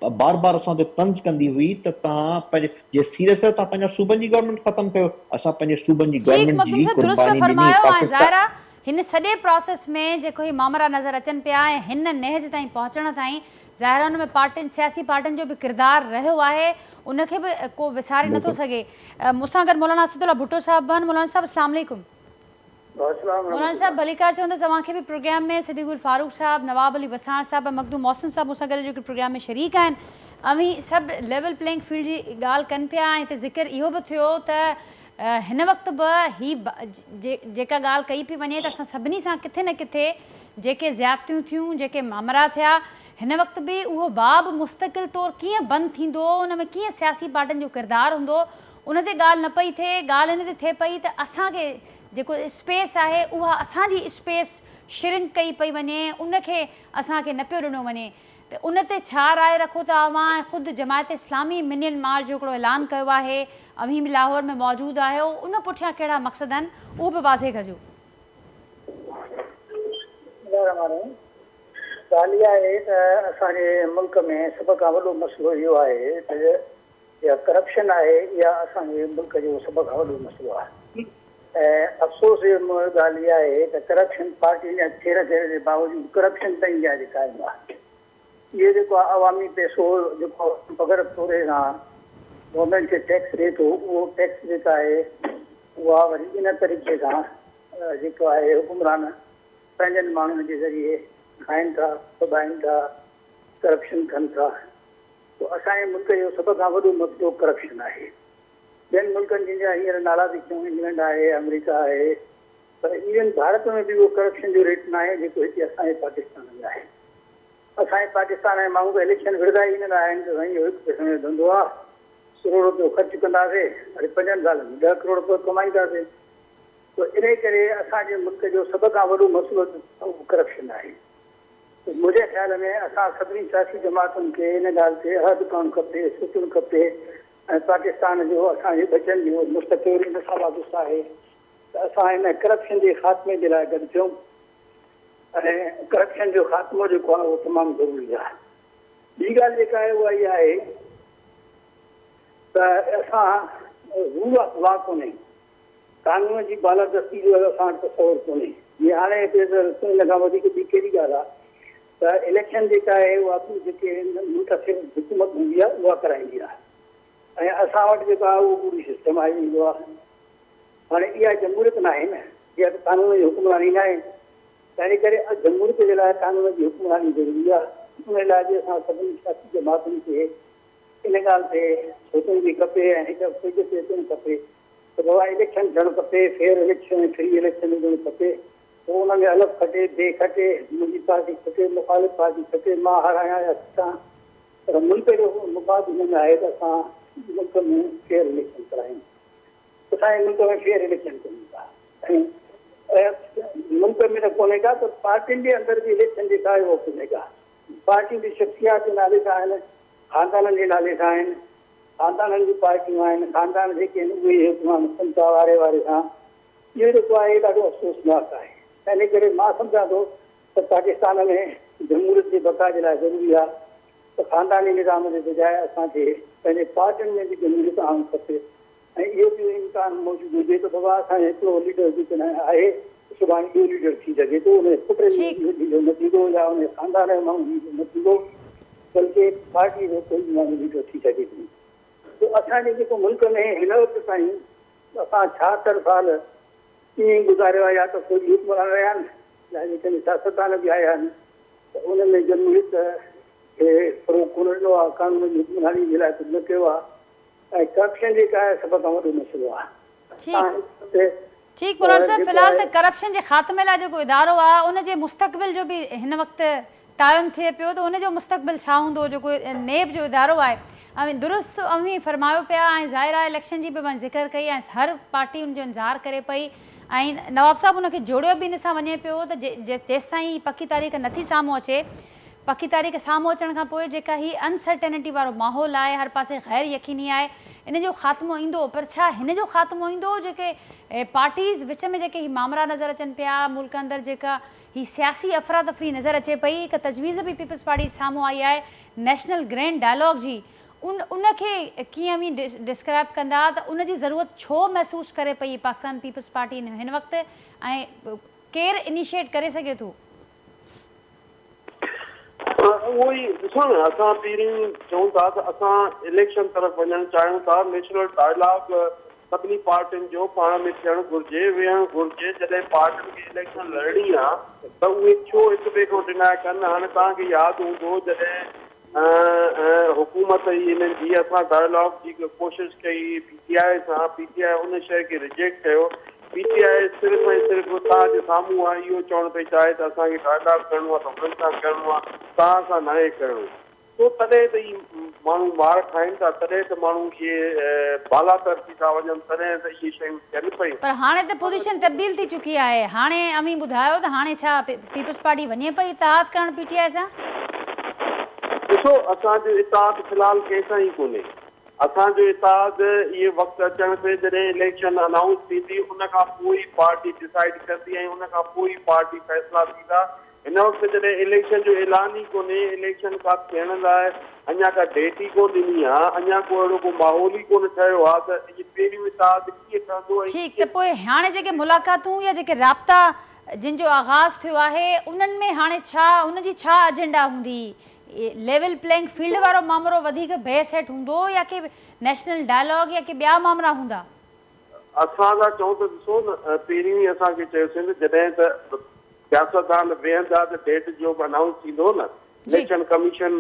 बार बार असां ते तंज़ कंदी हुई त तव्हां पंहिंजे जे सीरियस आहियो तव्हां पंहिंजा सूबनि जी गवर्नमेंट ख़तमु कयो। असां पंहिंजे सूबनि जी गवर्नमेंट जी कुर्बानी ॾिनी। ज़ाहिरा हिन सॼे प्रोसेस में जेको ही मामला नज़र अचनि पिया ऐं हिन नहज ताईं पहुचण ताईं ज़ाहिरा हुन में पार्टियुनि सियासी पार्टियुनि जो बि किरदारु रहियो आहे, उनखे बि को विसारे नथो सघे। मूंसां गॾु मौलाना असदुल्ला भुट्टो साहब आहिनि। मौलाना साहब अस्सलाम वालेकुम। मौलाना साहब भलीकार चवंदा तव्हांखे बि प्रोग्राम में सिद्दीक़ुल फारूक साहब, नवाब अली वसाण साहब, मखदूम मोहसिन साहब मूंसां गॾु जेके प्रोग्राम में शरीक आहिनि। अवी सभु लेवल प्लेइंग फील्ड जी ॻाल्हि कनि पिया। ऐं हिते ज़िक्र इहो बि थियो त हिन वक़्तु बि ही जेका ॻाल्हि कई पई वञे त असां सभिनी सां किथे न किथे जेके ज़्यादतियूं थियूं, जेके मामला थिया, हिन वक़्तु बि उहो बाब मुस्तक़िल तौरु कीअं बंदि थींदो, उन में कीअं सियासी पार्टियुनि जो किरदारु हूंदो, उन ते ॻाल्हि न पई थिए। ॻाल्हि हिन ते थिए पई त असांखे जेको स्पेस आहे उहा असांजी स्पेस श्रिंक कई पई वञे, उनखे असांखे न पियो ॾिनो वञे। त उन ते छा राय रखो था अवां? ऐं ख़ुदि जमायत इस्लामी मिलियन मार्च जो हिकिड़ो ऐलान कयो आहे, अवी बि लाहौर में मौजूदु आहे, उन पुठियां कहिड़ा मक़सद आहिनि उहो बि वाज़े कजो। त ॻाल्हि इहा आहे त असांजे मुल्क में सभ खां वॾो मसइलो इहो आहे त इहा करप्शन आहे, इहा असांजे मुल्क जो सभ खां वॾो मसइलो आहे। ऐं अफ़सोस जी ॻाल्हि इहा आहे त करप्शन पार्टी जा थियण जे बावजूदि करप्शन ताईं इहा जेका आहे इहे जेको आहे अवामी पैसो जेको बग़ैर तोरे सां गवर्नमेंट खे टैक्स ॾिए थो, उहो टैक्स जेका आहे उहा वरी इन तरीक़े सां जेको आहे हुकुमरान पंहिंजनि माण्हुनि जे ज़रिए खाइनि था, दॿाइनि था, करप्शन कनि था। पोइ असांजे मुल्क जो सभ खां वॾो मसइलो करप्शन आहे। ॿियनि मुल्कनि जंहिंजा हींअर नाला थी कयूं, इंग्लैंड आहे, अमेरिका आहे, पर इवन भारत में बि उहो करप्शन जो रेट न आहे जेको हिते असांजे पाकिस्तान में आहे। असांजे पाकिस्तान जे माण्हू इलेक्शन विढ़ंदा ई ईंदा आहिनि त साईं इहो हिकु क़िस्म जो धंधो आहे, करोड़ रुपयो ख़र्चु कंदासीं, वरी 5 सालनि में 10 करोड़ रुपयो कमाईंदासीं। त इन करे असांजे मुल्क जो सभ खां वॾो मसइलो उहो करप्शन आहे। मुंहिंजे ख़्याल में असां सभिनी सियासी जमातुनि खे इन ॻाल्हि ते अहद करणु खपे, सोचणु खपे ऐं पाकिस्तान जो असांजे बचनि जो मुस्तक़बिल इन सां वाबस्तो आहे त असां हिन करप्शन जे ख़ात्मे जे लाइ गॾु थियूं ऐं करप्शन जो ख़ात्मो जेको आहे उहो तमामु ज़रूरी आहे। ॿी ॻाल्हि जेका आहे उहा इहा आहे त असां रूल ऑफ लॉ कोन्हे, कानून जी बालादस्ती जो असां वटि तसवुरु कोन्हे। जीअं हाणे हिते त हिन खां वधीक ॿी कहिड़ी ॻाल्हि आहे त इलेक्शन जेका आहे उहा जेके मुंतख़िब हुकूमत हूंदी आहे उहा कराईंदी आहे ऐं असां वटि जेको आहे उहो पूरी सिस्टम आहे ईंदो आहे। हाणे इहा जमहूरियत न आहे न, इहा त कानून जी हुकुमरानी न आहे। तंहिं करे जमहूरियत जे लाइ कानून जी हुकुमरानी ज़रूरी आहे। उन लाइ बि असां सभिनी सियासी जमातुनि खे इन ॻाल्हि ते सोचणु बि खपे ऐं हिकु ॿिए ते अचणु खपे त बाबा इलेक्शन थियणु खपे, फेयर इलेक्शन, फ्री इलेक्शन हुजणु खपे। पोइ हुन में अलॻि खटे, ॿिए खटे, मुंहिंजी पार्टी खटे, मुखालिफ़ पार्टी खटे, मां हारायां या खटां, पर मुल्क जो मुफ़ाद हिन में आहे त असां मुल्क में फेयर इलेक्शन करायूं। असांजे मुल्क में फेयर इलेक्शन कयूं था ऐं मुल्क में न कोन्हे का त पार्टियुनि जे अंदरि बि इलेक्शन जेका आहे उहो कोन्हे का। पार्टियूं बि शख़्सियात जे नाले सां आहिनि, ख़ानदाननि जे नाले सां आहिनि, ख़ानदाननि जी पार्टियूं आहिनि, ख़ानदान जेके आहिनि उहे हुकुमान संता वारे सां। इहो जेको आहे ॾाढो अफ़सोसनाक आहे। इन करे मां सम्झां थो त पाकिस्तान में जमहूरियत जे बका जे लाइ ज़रूरी आहे त ख़ानदानी निज़ाम जे बजाए असांखे पंहिंजे पार्टियुनि में बि जमहूरियत आणणु खपे ऐं इहो बि इम्कान मौजूदु हुजे त बाबा असांजो हिकिड़ो लीडर जेकॾहिं आहे सुभाणे इहो लीडर थी सघे थो, उन पुट जो न थींदो या उन ख़ानदान जो माण्हू न थींदो, बल्कि पार्टी जो कोई माण्हू लीडर थी सघे थो। त असांजे जेको मुल्क में हिन वक़्तु ताईं असां 76 साल ईअं ई गुज़ारियो आहे, या त कोई हुकुमरान रहिया आहिनि या जेकॾहिं सियासतदान बि आया आहिनि त उन में जमहूरियत खे फ़रोग़ कोन ॾिनो आहे, कानून जी हुकुमरानी जे लाइ कुझु न कयो आहे ऐं करप्शन जेका आहे सभ खां वॾो मसइलो आहे। ठीक मुराद साहब, फिलहाल त करप्शन जे ख़ात्मे लाइ जेको इदारो आहे उन जे मुस्तक़बिल जो बि हिन वक़्तु तायुन थिए पियो त उन जो मुस्तक़बिल छा हूंदो, जेको नेब जो इदारो आहे। ऐं दुरुस्त अवी फरमायो पिया ऐं ज़ाहिर आहे इलेक्शन जी बि मां ज़िक्र कई ऐं हर पार्टी उनजो इंतज़ारु करे पई ऐं नवाब साहब उनखे जोड़ियो बि इन सां वञे पियो त जेसिताईं पकी तारीख़ नथी साम्हूं अचे, पकी तारीख़ साम्हूं अचण खां पोइ जेका ही अनसर्टेनिटी वारो माहौल आहे, हर पासे ग़ैर यकीनी आहे, इन जो ख़ात्मो ईंदो। पर छा हिन जो ख़ात्मो ईंदो जेके पार्टीज़ विच में जेके ही मामला नज़र अचनि पिया, मुल्क अंदरि जेका ही सियासी अफ़रा तफ़री नज़र अचे पई, हिकु तजवीज़ बि पीपल्स पार्टी साम्हूं आई आहे नेशनल ग्रैंड डायलॉग जी, उनखे कीअं बि डिस्क्राइब कंदा त उन जी ज़रूरत छो महसूसु करे पई पाकिस्तान पीपल्स पार्टी हिन वक़्तु ऐं केरु इनिशिएट करे सघे थो? उहो ई ॾिसो न, असां पहिरीं चऊं था त असां इलेक्शन तरफ़ वञणु चाहियूं था। नेशनल डायलॉग सभिनी पार्टियुनि जो पाण में थियणु घुरिजे, वेहणु घुरिजे। जॾहिं पार्टियुनि खे इलेक्शन लड़णी आहे त उहे छो हिक ॿिए खां डिनाए कनि। हाणे तव्हांखे यादि हूंदो जॾहिं हुकूमत इन्हनि जी असां डायलॉग जी कोशिशि कई PTI सां, PTI उन शइ खे रिजेक्ट कयो। PTI सिर्फ़ु ऐं सिर्फ़ु तव्हांजे साम्हूं आहे इहो चवणु पई चाहे त असांखे डायलॉग करिणो आहे त उन्हनि सां करिणो आहे, तव्हां सां नाहे करिणो। तो तॾहिं त इहे माण्हू मार खाइनि था, तॾहिं त माण्हू इहे बालातर थी था वञनि, तॾहिं त इहे शयूं थियनि पयूं। पर हाणे त पोज़ीशन तब्दील थी चुकी आहे। हाणे अमी ॿुधायो त हाणे छा पीपल्स पार्टी वञे पई इतिहाद करणु PTI सां? ॾिसो, असांजो इतिहाद फ़िलहाल कंहिंसां ई कोन्हे। असांजो इतिहाद इहे वक़्तु अचण ते जॾहिं इलेक्शन अनाउंस थींदी उन खां पोइ पार्टी डिसाइड कंदी ऐं उन खां पोइ पार्टी फ़ैसिला थींदा। हिन वक़्तु जॾहिं इलेक्शन जो ऐलान ई कोन्हे, इलेक्शन का थियण लाइ अञा का डेट ई कोन ॾिनी आहे, अञा को अहिड़ो को माहौल ई कोन ठहियो आहे, त इहे पहिरियों इताद कीअं ठहंदो? ठीकु, त पोइ हाणे जेके मुलाक़ातूं या जेके राब्ता जिन जो आगाज़ थियो आहे उन्हनि में हाणे छा उनजी छा एजेंडा हूंदी? लेवल प्लेइंग फील्ड वारो मामिलो वधीक बहस हेठि हूंदो या कि नेशनल डायलॉग या कि ॿिया मामला हूंदा? असां था चऊं त ॾिसो न, पहिरियों ई असांखे चयोसीं त जॾहिं त सियासतदान वेहंदा त डेट जो बि अनाउंस थींदो न। इलेक्शन कमीशन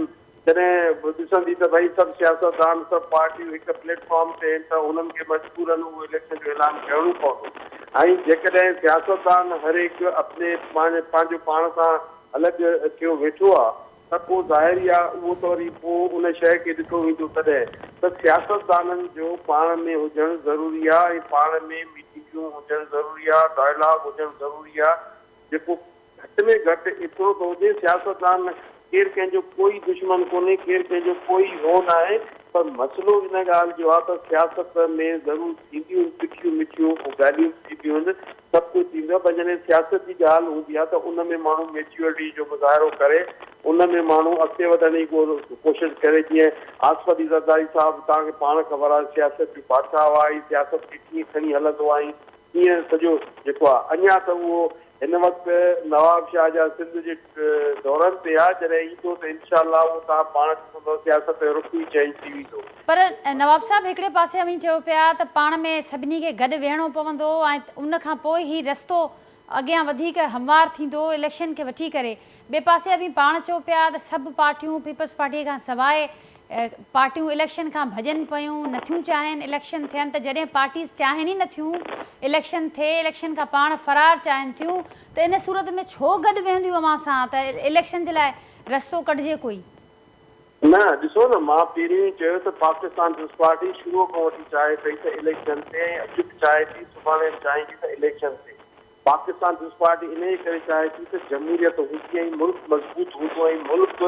जॾहिं ॾिसंदी त भई सभु सियासतदान सभु पार्टियूं हिकु प्लेटफॉर्म ते आहिनि त उन्हनि खे मजबूरन उहो इलेक्शन जो ऐलान करिणो पवंदो। ऐं जेकॾहिं सियासतदान हर हिकु अपने पंहिंजो पाण सां अलॻि थियो वेठो आहे त पोइ ज़ाहिरी आहे उहो त वरी पोइ उन शइ खे ॾिठो वेंदो। तॾहिं त सियासतदाननि जो पाण में हुजणु ज़रूरी आहे ऐं पाण में मीटिंगूं हुजणु ज़रूरी आहे, डायलॉग हुजणु ज़रूरी आहे, जेको घटि में घटि एतिरो त हुजे सियासतदान केरु कंहिंजो कोई दुश्मन कोन्हे, केरु कंहिंजो कोई हो न आहे, पर मसइलो इन ॻाल्हि जो आहे त सियासत में ज़रूरु थींदियूं आहिनि तिखियूं मिठियूं ॻाल्हियूं थींदियूं आहिनि, सभु कुझु थींदो आहे, पर जॾहिं सियासत जी ॻाल्हि हूंदी आहे त उन में माण्हू मेच्योरिटी जो मुज़ाहिरो करे, उन में माण्हू अॻिते वधण जी कोशिशि करे। जीअं आसिफ अली ज़रदारी साहिबु, तव्हांखे पाण ख़बर आहे सियासत जो बादशाह आहे, सियासत खे कीअं खणी हलंदो आहे, कीअं सॼो जेको आहे। अञा त उहो हिन वक़्तु नवाब शाह जा सिंध जे दौरनि ते आहे, जॾहिं ईंदो त इनशाअल्लाह उहो तव्हां पाण ॾिसंदो सियासत जो रुख़ ई चेंज थी वेंदो। पर नवाब साहब हिकिड़े पासे में चयो पिया त पाण में सभिनी खे गॾु वेहणो पवंदो ऐं उन खां पोइ ई रस्तो अॻियां वधीक हमवार थींदो इलेक्शन खे वठी करे। ॿिए पासे बि पाण चयो पिया त सभु पार्टियूं पीपल्स पार्टीअ खां सवाइ पार्टियूं इलेक्शन खां भॼनि पियूं, नथियूं चाहिनि इलेक्शन थियनि, त जॾहिं पार्टीज़ चाहिनि ई नथियूं इलेक्शन थिए, इलेक्शन खां पाण फ़रार चाहिनि थियूं, त इन सूरत में छो गॾु वेहंदियूं अवां सां त इलेक्शन जे लाइ रस्तो कढिजे कोई? न ॾिसो न, मां पहिरियों ई चयो त पाकिस्तान पीपल्स पार्टी शुरूअ खां वठी चाहे पई त इलेक्शन थिए, अॼु बि चाहे थी, सुभाणे बि चाहे थी त इलेक्शन थिए। पाकिस्तान पीपल्स पार्टी इन करे चाहे थी त जमहूरियत हूंदी ऐं मुल्क मज़बूत हूंदो ऐं मुल्क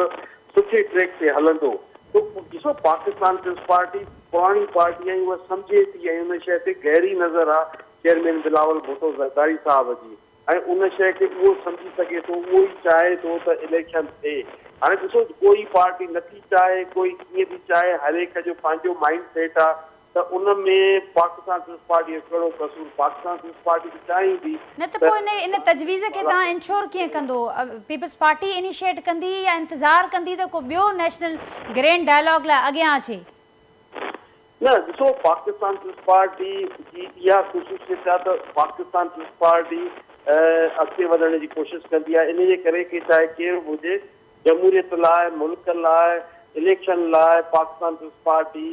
सुठे ट्रैक ते हलंदो। तो ॾिसो पाकिस्तान पीपल्स पार्टी पुराणी पार्टी ऐं उहा सम्झे थी ऐं उन शइ ते गहरी नज़र आहे चेयरमैन बिलावल भुट्टो ज़रदारी साहिब जी, ऐं उन शइ खे उहो सम्झी सघे थो, उहो ई चाहे थो त इलेक्शन थिए। हाणे ॾिसो कोई पार्टी नथी चाहे, कोई कीअं थी चाहे, हर हिक जो पंहिंजो माइंड सेट आहे, त उन में पाकिस्तान पीपल्स पार्टी जो कहिड़ो कसूर? पाकिस्तान पीपल्स पार्टी चाहींदी न त पोइ इन तजवीज़ खे तव्हां इंश्योर कीअं कंदो? पीपल्स पार्टी इनिशिएट कंदी या इंतज़ारु कंदी त को ॿियो नेशनल ग्रैंड डायलॉग लाइ अॻियां अचे? न ॾिसो, पाकिस्तान पीपल्स पार्टी जी इहा ख़ुशूसियत आहे त पाकिस्तान पीपल्स पार्टी अॻिते वधण जी कोशिशि कंदी आहे। इन जे करे कि चाहे केरु बि हुजे, जमहूरियत लाइ, मुल्क लाइ, इलेक्शन लाइ पाकिस्तान पीपल्स पार्टी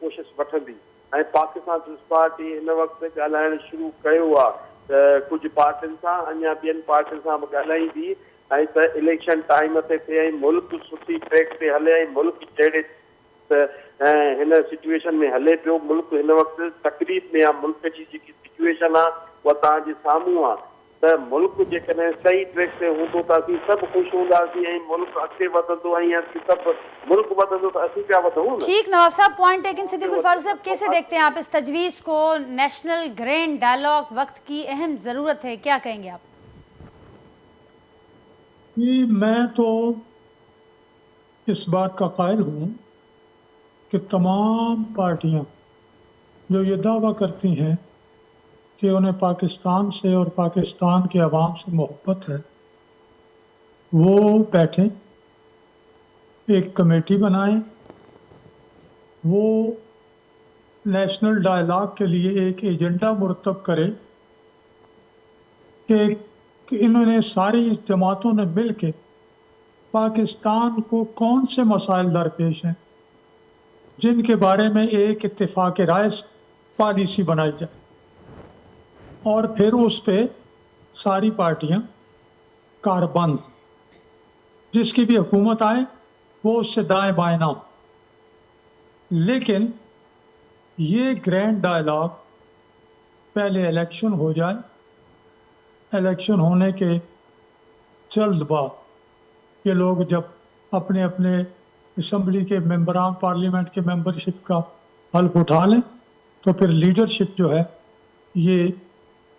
कोशिशि वठंदी। ऐं पाकिस्तान पीपल्स पार्टी हिन वक़्तु ॻाल्हाइणु शुरू कयो आहे त कुझु पार्टियुनि सां, अञा ॿियनि पार्टियुनि सां बि ॻाल्हाईंदी, ऐं त इलेक्शन टाइम ते थिए ऐं मुल्क सुठी ट्रैक ते हले ऐं मुल्क जहिड़े हिन सिचुएशन में हले पियो। मुल्क हिन वक़्तु तकलीफ़ में आहे, मुल्क जी जेकी सिचुएशन आहे उहा तव्हांजे साम्हूं आहे, त मुल्क जेकॾहिं सही ट्रैक ते हूंदो त असीं सभु ख़ुशि हूंदासीं ऐं मुल्क अॻिते वधंदो ऐं असीं सभु मुल्क वधंदो त असीं पिया वधूं न। ठीक नवाब साहब, पॉइंट टेकन। सिद्दीकुल फारूक साहब, कैसे देखते हैं आप इस तजवीज़ को? नेशनल ग्रैंड डायलॉग वक्त की अहम ज़रूरत है, क्या कहेंगे आप? मैं तो इस बात का कायल हूँ कि तमाम पार्टियां जो ये दावा करती हैं कि उन्हें पाकिस्तान से और पाकिस्तान के अवाम से मोहब्बत है, वो बैठें, एक कमेटी बनाएं, वो नेशनल डायलॉग के लिए एक एजेंडा मुरतब करें कि इन्होंने सारी जमातों ने मिल के पाकिस्तान को कौन से मसाइल दरपेश हैं जिनके बारे में एक इत्तेफाक राय पॉलिसी बनाई जाए, और फिर उस पे सारी पार्टियां कारबंद, जिसकी भी हुकूमत आए वो उससे दाएं बाएं ना हो। लेकिन ये ग्रैंड डायलॉग पहले इलेक्शन हो जाए, इलेक्शन होने के जल्द बाद ये लोग जब अपने अपने असम्बली के मेंबरान पार्लियामेंट के मेंबरशिप का हल्फ उठा लें तो फिर लीडरशिप जो है ये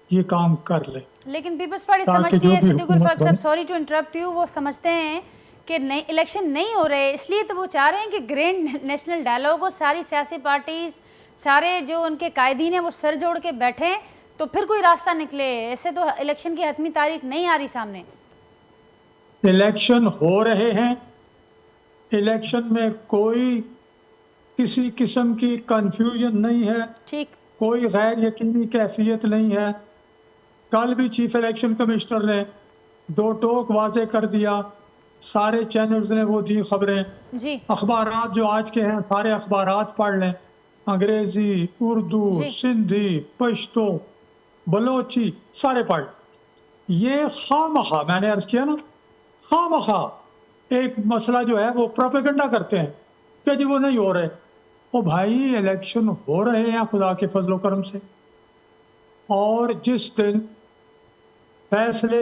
ये काम कर ले। लेकिन पीपल्स पार्टी ताकि समझती जो है, भी सिद्दीक उल हुकूमत फारूक साहब बने। सॉरी टू इंटरप्ट यू, वो समझते हैं कि नहीं इलेक्शन नहीं हो रहे, इसलिए तो वो चाह रहे हैं कि ग्रैंड नेशनल डायलॉग हो, सारी सियासी पार्टीज, सारे जो उनके कायदीन हैं वो सर जोड़ के बैठें तो फिर कोई रास्ता निकले। ऐसे तो इलेक्शन की हतमी तारीख नहीं आ रही सामने। इलेक्शन हो रहे हैं, इलेक्शन में कोई किसी किस्म की कंफ्यूजन नहीं है, ठीक, कोई गैर यकीनी कैफियत नहीं है। कल भी चीफ इलेक्शन कमिश्नर ने दो टोक वाजे कर दिया, सारे चैनल्स ने वो दी खबरें, जी अखबारात जो आज के हैं सारे अखबारात पढ़ लें, अंग्रेजी, उर्दू, जी। सिंधी, पश्तो, बलोची, सारे पढ़। ये खामखा, मैंने अर्ज किया ना, खामखा एक मसला जो है वो प्रोपेगेंडा करते हैं कि जी वो नहीं हो रहे। ओ भाई इलेक्शन हो रहे हैं खुदा के फजलो करम से, और जिस दिन फैसले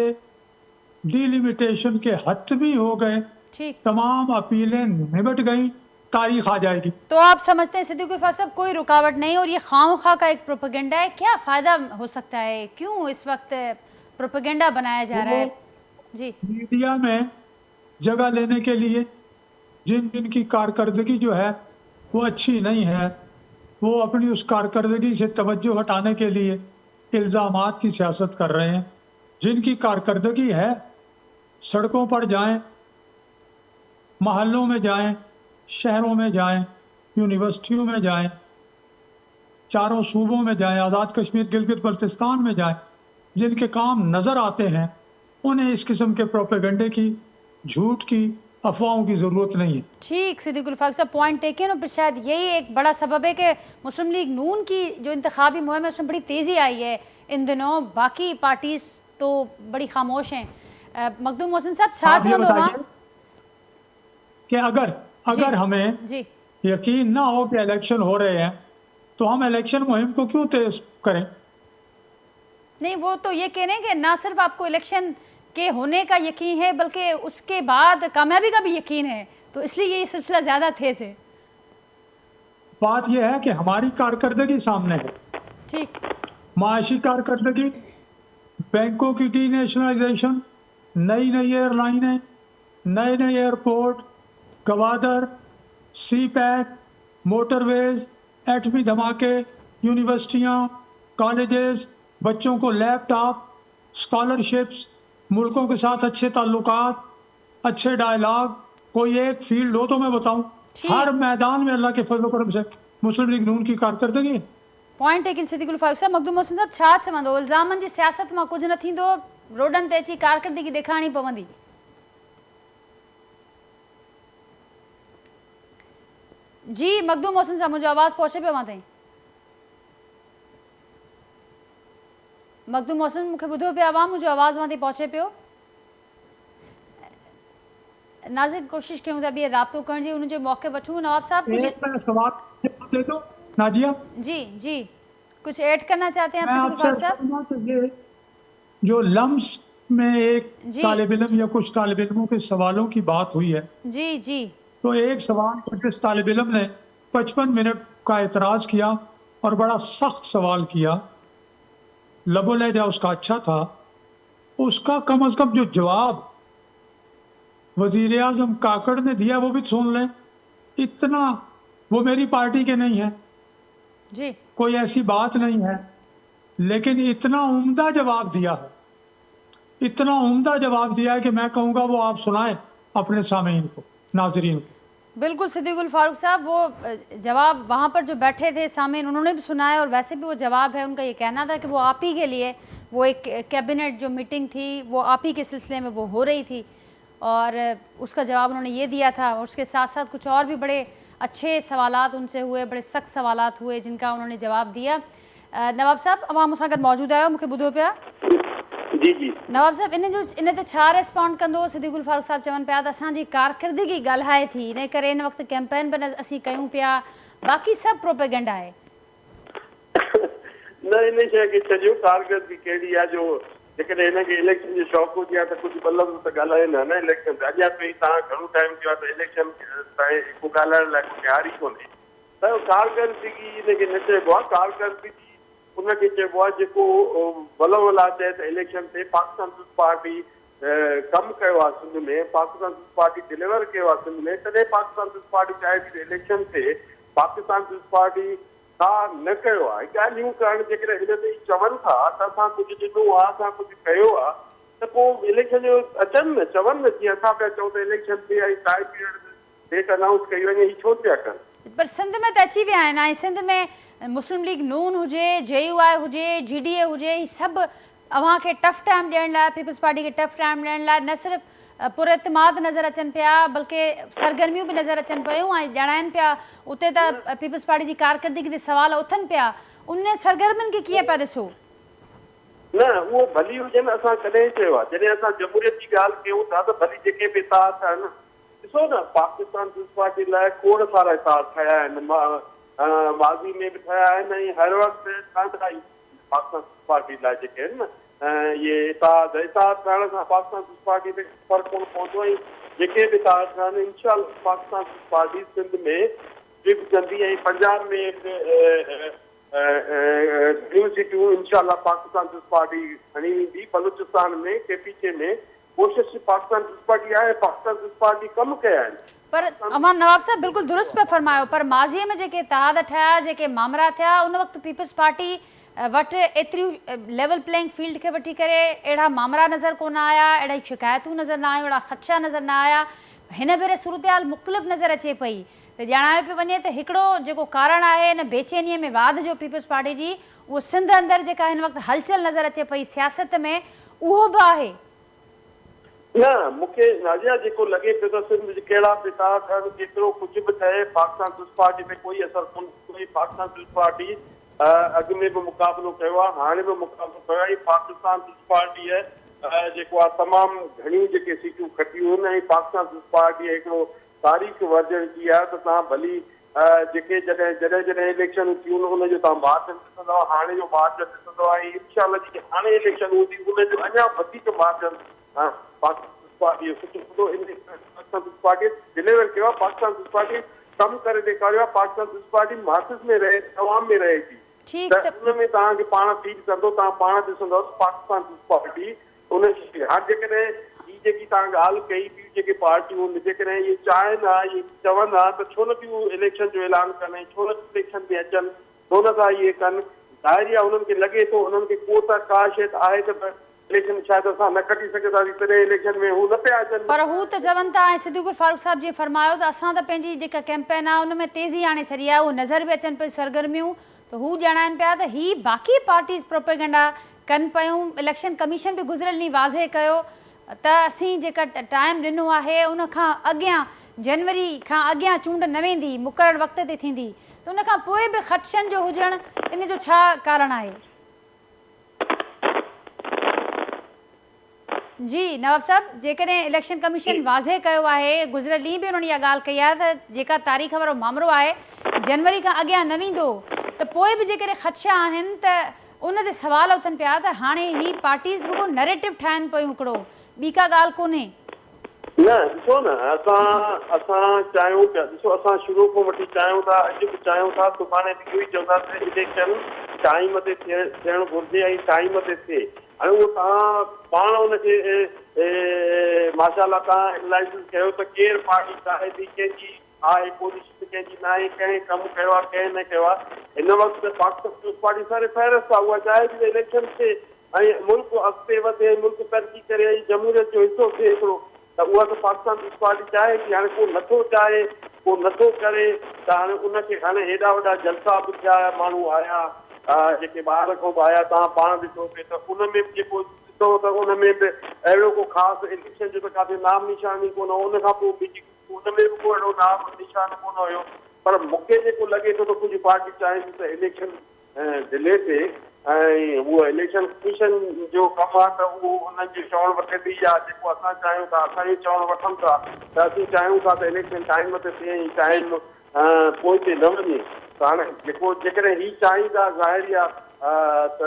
डिलिमिटेशन के हतमी हो गए, ठीक। तमाम अपीलें निबट गई, तारीख आ जाएगी। तो आप समझते हैं सिद्दीक उल फारूक साहब कोई रुकावट नहीं और ये खामखा का एक प्रोपेगेंडा है, क्या फ़ायदा हो सकता है, क्यों इस वक्त प्रोपेगेंडा बनाया जा रहा है? जी मीडिया में जगह लेने के लिए जिन जिन की कारकर्दगी जो है वो अच्छी नहीं है, वो अपनी उस कारकर्दगी से तवज्जो हटाने के लिए इल्ज़ामात की सियासत कर रहे हैं। जिनकी कारकर्दगी है सड़कों पर जाएं, महल्लों में जाएं, शहरों में जाएं, यूनिवर्सिटियों में जाएं, चारों सूबों में जाएं, आज़ाद कश्मीर गिलगित बल्तिस्तान में जाएं, जिनके काम नज़र आते हैं उन्हें इस किस्म के प्रोपेगेंडे की, झूठ की, अफवाहों की ज़रूरत नहीं है। ठीक, सिद्दीक उल फारूक साहब पॉइंट टेकन। और फिर शायद यही एक बड़ा सबब है कि मुस्लिम लीग नून की जो इंतखाबी मुहिम है उसमें बड़ी तेज़ी आई है इन दिनों, बाकी पार्टीज तो बड़ी खामोश हैं। मखदूम मोहसिन साहब आप ये छाछ बताइए कि अगर हमें जी यकीन ना हो कि इलेक्शन हो रहे हैं तो हम इलेक्शन मुहिम को क्यों तेज करें? नहीं, वो तो ये कह रहे हैं कि ना सिर्फ आपको इलेक्शन के होने का यकीन है बल्कि उसके बाद कामयाबी का भी यकीन है, तो इसलिए ये सिलसिला ज़्यादा तेज है। बात यह है कि हमारी कारकर्दगी सामने है, ठीक, माशी कारकर्दगी, बैंकों की डीनेशनलाइजेशन, नई नई एयरलाइनें, नए नए airport, Gwadar, CPEC, motorways, एटमी धमाके, यूनिवर्सिटियाँ, कॉलेजेस, बच्चों को लैपटॉप, स्कॉलरशिप्स, मुल्कों के साथ अच्छे ताल्लुकात, अच्छे डायलॉग। कोई एक फील्ड हो तो मैं बताऊं, ठीक। हर मैदान में अल्लाह के फजल करम से मुस्लिम लीग नून की कारकर्दगी है। पॉइंट है कि सिद्दीक उल फारूक साहब, मखदूम मोहसिन साहब छा चवंदो, इल्ज़ामनि जी सियासत में कुछ न थींदो, रोडनि ते अची कारकर्दगी ॾेखारणी पवंदी। जी मखदूम मोहसिन साहब, मुझे आवाज़ पहुंचे पियो मां ताईं? मखदूम मोहसिन मूंखे ॿुधो पिया हुआ, मुझे आवाज़ मां ताईं पहुंचे पियो? नाज़रीन कोशिश कयूं था ॿिए राब्तो करण जी, उनजो मौक़े वठूं। नवाब साहब कुछ एक मैं सवाल दे दो नाजिया, जी जी कुछ ऐड करना चाहते हैं आप मैं सिद्दीक उल आपसे फारूक साहब? कहूंगा कि ये जो लम्स में एक जी, तालिब इल्म या कुछ तालिब इल्मों के सवालों की बात हुई है, जी जी तो एक सवाल पर जिस तालिब इल्म ने 55 मिनट का एतराज़ किया और बड़ा सख्त सवाल किया, लबो लहजा उसका अच्छा था, उसका कम अज कम जो जवाब वजीर आजम काकड़ ने दिया वो भी सुन लें। इतना, वो मेरी पार्टी के नहीं है, जी कोई ऐसी बात नहीं है, लेकिन इतना उम्दा जवाब दिया है, इतना उम्दा जवाब दिया है कि मैं कहूँगा वो आप सुनाएं अपने सामीन को, नाजरीन को। बिल्कुल सिद्दीक उल फारूक साहब, वो जवाब वहाँ पर जो बैठे थे सामीन उन्होंने भी सुनाया और वैसे भी वो जवाब है, उनका ये कहना था कि वो आप ही के लिए, वो एक कैबिनेट जो मीटिंग थी वो आप ही के सिलसिले में वो हो रही थी और उसका जवाब उन्होंने ये दिया था। और उसके साथ साथ कुछ और भी बड़े अच्छे सवालात उनसे हुए, बड़े सख्त सवालात हुए जिनका उन्होंने जवाब दिया। नवाब साहब अवां मूंसां गॾु मौजूदु आहियो, मूंखे ॿुधो पिया? जी जी नवाब साहब इन ते छा रिस्पॉन्ड कंदो? सिद्दीक उल फारूक साहब चवनि पिया त असांजी कारकर्दगी ॻाल्हाए थी, इन करे हिन वक़्तु कैंपेन बि असीं कयूं पिया, बाक़ी सभु प्रोपेगेंडा आहे। न इन शइ खे छॾियो, कारकर्दगी कहिड़ी आहे जो जेकॾहिं हिनखे इलेक्शन जो शौक़ु हुजे हा त कुझु ॿ लफ़्ज़ त ॻाल्हाइनि हा न इलेक्शन ते। अॻियां ताईं तव्हां घणो टाइम थियो आहे त इलेक्शन ताईं को ॻाल्हाइण लाइ को तयारी कोन्हे, त कारकर्दगी हिनखे न चइबो आहे। कारकर्दगी उनखे चइबो आहे जेको वला चए त इलेक्शन ते पाकिस्तान पीपल्स पार्टी कमु कयो आहे सिंध में, पाकिस्तान पीपल्स पार्टी डिलीवर कयो आहे सिंध में, तॾहिं पाकिस्तान पीपल्स पार्टी चाहे थी इलेक्शन ते पाकिस्तान पीपल्स पार्टी छा न कयो आहे ॻाल्हियूं करणु जेकॾहिं हिन ते चवनि था त असां कुझु ॾिनो आहे, असां कुझु कयो आहे, त पोइ इलेक्शन जो अचनि न, चवनि न, जीअं असां पिया चऊं त इलेक्शन ते ऐं टाइम पीरियड डेट अनाउंस कई वञे, ही छो पिया कनि? पर सिंध में त अची विया आहिनि ऐं सिंध में मुस्लिम लीग नून हुजे, JUI हुजे, GDA हुजे, ही सभु अव्हां खे टफ टाइम ॾियण लाइ, पीपल्स पार्टी खे टफ टाइम ॾियण लाइ न सिर्फ़ु पुरइतमाद नज़र अचनि पिया बल्कि सरगर्मियूं बि नज़र अचनि पियूं ऐं ॼाणाइनि पिया उते त पीपल्स पार्टी जी कारकर्दगी ते सवाल उथनि पिया। उन सरगर्मियुनि खे कीअं पिया ॾिसो? न उहो भली हुजनि, असां कॾहिं चयो आहे जॾहिं असां जमहूरियत जी ॻाल्हि कयूं था त भली जेके बि इतिहाद थियनि, ॾिसो न पाकिस्तान पीपल्स पार्टी लाइ खोड़ सारा इतिहाद ठहिया आहिनि, माज़ी में बि ठहिया आहिनि ऐं हर वक़्तु ठहंदा ई पाकिस्तान पीपल्स पार्टी लाइ जेके आहिनि न इहे इतिहाद थियण सां पाकिस्तान पीपल्स पार्टी ते फ़र्क़ु कोन पवंदो ऐं जेके बि इतिहाद ठहनि इंशाअल्लाह पाकिस्तान पीपल्स पार्टी सिंध में बि कंदी ऐं पंजाब में यूनिवर्सिटियूं इंशाअल्लाह पाकिस्तान पीपल्स पार्टी खणी वेंदी, बलूचिस्तान में KPK में कोशिशि पाकिस्तान पीपल्स पार्टी आहे, पाकिस्तान पीपल्स पार्टी कमु कया आहिनि। पर अमान नवाब साहब बिल्कुलु दुरुस्त पिया फरमायो, पर माज़ीअ में जेके इतिहाद ठहिया, जेके मामला थिया, उन वक़्तु पीपल्स पार्टी वटि एतिरियूं लेवल प्लेइंग फील्ड खे वठी करे अहिड़ा मामला नज़र कोन आया, अहिड़ी शिकायतूं नज़र न आयूं, अहिड़ा ख़दशा नज़र न आया। हिन भेरे सूरत-हाल मुख़्तलिफ़ नज़र अचे पई त ॼाणायो पियो वञे त हिकिड़ो जेको कारण आहे हिन बेचैनीअ में वाध जो पीपल्स पार्टी जी, उहो सिंध अंदरि जेका हिन वक़्तु हलचल नज़र अचे पई सियासत में, उहो बि आहे। न मूंखे नाज़िया जेको लॻे पियो त सिंध कहिड़ा बि इतिहाद थियनि, केतिरो कुझु बि ठहे, पाकिस्तान पीपल्स पार्टी ते कोई असरु कोन कोई पाकिस्तान पीपल्स पार्टी अॻु में बि मुक़ाबिलो कयो आहे, हाणे बि मुक़ाबिलो कयो आहे। पाकिस्तान पीपल्स पार्टीअ जेको आहे तमामु घणियूं जेके सीटूं खटियूं आहिनि ऐं पाकिस्तान पीपल्स पार्टीअ हिकिड़ो तारीख़ वर्जन की आहे त तव्हां भली जेके जॾहिं इलेक्शन थियूं उनजो तव्हां मार्जन ॾिसंदव, हाणे जो मार्जन ॾिसंदव ऐं इंशाअल्लाह जेके हाणे इलेक्शन हूंदी उनजो अञा वधीक मार्जन पाकिस्तान पार्टी सुठो पाकिस्तान पीपल्स पार्टी डिलीवर कयो आहे। पाकिस्तान पीपल्स पार्टी कमु करे ॾेखारियो आहे, पाकिस्तान पीपल्स पार्टी मासिस में रहे, अवाम में रहे थी, त उन में तव्हांखे पाण फील कंदो, तव्हां पाण ॾिसंदव पाकिस्तान पीपल्स पार्टी उन हाणे जेकॾहिं हीअ जेकी तव्हां ॻाल्हि कई ॿियूं जेके पार्टियूं जेकॾहिं इहे चाहिनि हा, इहे चवनि हा त छो न थियूं इलेक्शन जो ऐलान कनि, छो न इलेक्शन में अचनि, छो नथा इहे कनि? ज़ाहिर आहे हुननि खे लॻे थो उन्हनि खे को त का शइ आहे त इलेक्शन शायदि असां न कढी सघंदासीं, तॾहिं इलेक्शन में हू न पिया अचनि। पर हू त चवनि था ऐं सिद्दीक़ुर फारूक साहब जीअं फरमायो त असां त पंहिंजी जेका कैंपेन आहे उन में तेज़ी आणे छॾी आहे, उहो नज़र बि अचनि पियूं सरगर्मियूं, त हू ॼाणाइनि पिया त ही बाक़ी पार्टीज़ प्रोपेगेंडा कनि पियूं। इलेक्शन कमीशन बि गुज़िरियल ॾींहुं वाज़े कयो त असीं जेका टाइम ॾिनो आहे उन खां अॻियां जनवरी खां अॻियां चूंड न वेंदी, मुक़ररु वक़्त ते थींदी, त उन खां पोइ बि ख़दशनि जो हुजणु इन जो छा कारण आहे? जी नवाब साहब, जेकॾहिं इलेक्शन कमीशन वाज़े कयो आहे, गुज़िरियल ॾींहुं बि उन्हनि इहा ॻाल्हि कई आहे त जेका तारीख़ वारो मामिलो आहे जनवरी खां अॻियां न वेंदो, त पोइ बि जेकॾहिं ख़दशा आहिनि त उन ते सवाल उथनि पिया त हाणे ही पार्टीज़ रुॻो नैरेटिव ठाहिनि पियूं, हिकिड़ो ॿी का ॻाल्हि कोन्हे। न ॾिसो न, असां चाहियूं पिया, ॾिसो असां शुरू खां वठी चाहियूं था, अॼु बि चाहियूं था, सुभाणे बि इहो ई चवंदासीं इलेक्शन टाइम ते थियणु घुरिजे ऐं टाइम ते थिए। हाणे उहो तव्हां पाण हुनखे माशाअल्लाह तव्हां एनालाइसिस कयो त केरु पार्टी चाहे थी, कंहिंजी आहे पोजीशन, कंहिंजी न आहे, कंहिं कमु कयो आहे, कंहिं न कयो आहे। हिन वक़्तु पाकिस्तान पीपल्स पार्टी सारे फ़हरिस्त आहे, उहा चाहे थी इलेक्शन थिए ऐं मुल्क अॻिते वधे, मुल्क तरक़ी करे ऐं जमहूरियत जो हिसो थिए हिकिड़ो, त उहा त पाकिस्तान पीपल्स पार्टी चाहे थी। हाणे को नथो चाहे, को नथो करे, त हाणे उनखे हाणे हेॾा वॾा जलसा बि थिया, माण्हू आया जेके ॿाहिरि खां बि आया, तव्हां पाण ॾिसो पिए त उन में बि जेको ॾिसो त उन में बि अहिड़ो को ख़ासि इलेक्शन जो त काथे नाम निशान ई कोन, उन खां पोइ बि उन में बि को अहिड़ो नाम निशान कोन हुयो। पर मूंखे जेको लॻे थो त कुझु पार्टी चाहे थी त इलेक्शन डिले थिए ऐं उहो इलेक्शन कमीशन जो कमु आहे त उहो उन्हनि जो चवणु वठंदी आहे, जेको असां चाहियूं था, असांजो चवणु वठनि था त असीं चाहियूं था त इलेक्शन टाइम ते थिए ऐं टाइम पोइ ते न वञे। त हाणे जेको जेकॾहिं हीअ चाहींदा ज़ाहिर आहे त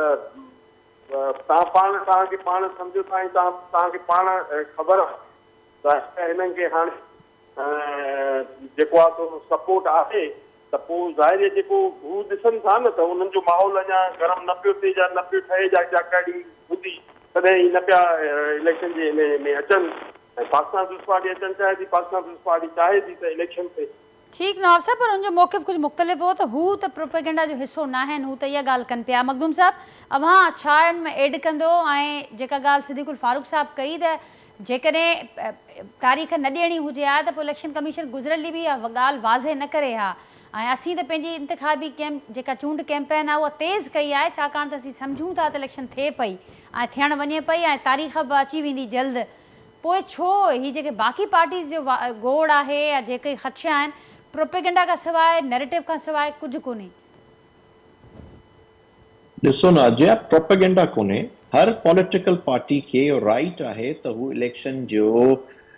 तव्हां पाण तव्हांखे पाण सम्झो साईं, तव्हांखे पाण ख़बर आहे त हिननि खे हाणे जेको आहे सो सपोर्ट आहे, त त पोइ ज़ाहिर आहे जेको हू ॾिसनि था न त उन्हनि जो माहौल अञा गरम न पियो थिए या न पियो ठहे या काड़ी हूंदी तॾहिं ई न पिया इलेक्शन जे में अचनि ऐं पाकिस्तान पीपल्स पार्टी अचणु चाहे थी, पाकिस्तान पीपल्स पार्टी चाहे थी त इलेक्शन ते ठीक नवाब साहब, पर उनजो मौक़िफ़ कुछ मुख़्तलिफ़ हो त हू त प्रोपेगेंडा जो हिस्सो न आहिनि, हू त इहा ॻाल्हि कनि पिया। मखदूम साहब, अव्हां छा हिन में एड कंदो? ऐं जेका ॻाल्हि सिद्दीक़ुल फारूक साहब कई त जेकॾहिं तारीख़ न ॾियणी हुजे हा त पोइ इलेक्शन कमीशन गुज़िरियल बि इहा ॻाल्हि वाज़े न करे हा, ऐं असीं त पंहिंजी इंतिखाबी जेका चूंड कैंपेन आहे उहा तेज़ कई आहे, छाकाणि त असीं सम्झूं था त इलेक्शन थिए पई ऐं थियणु वञे पई ऐं तारीख़ बि अची वेंदी जल्द। पोइ छो ही जेके बाक़ी पार्टीज़ जो गोड़ आहे या जेके ख़दशा आहिनि, प्रोपेगेंडा खां सवाइ, नैरेटिव खां सवाइ कुझु कोन्हे? ॾिसो न अजय, प्रोपेगेंडा कोन्हे। हर पॉलिटिकल पार्टी खे राइट आहे त हू इलेक्शन जो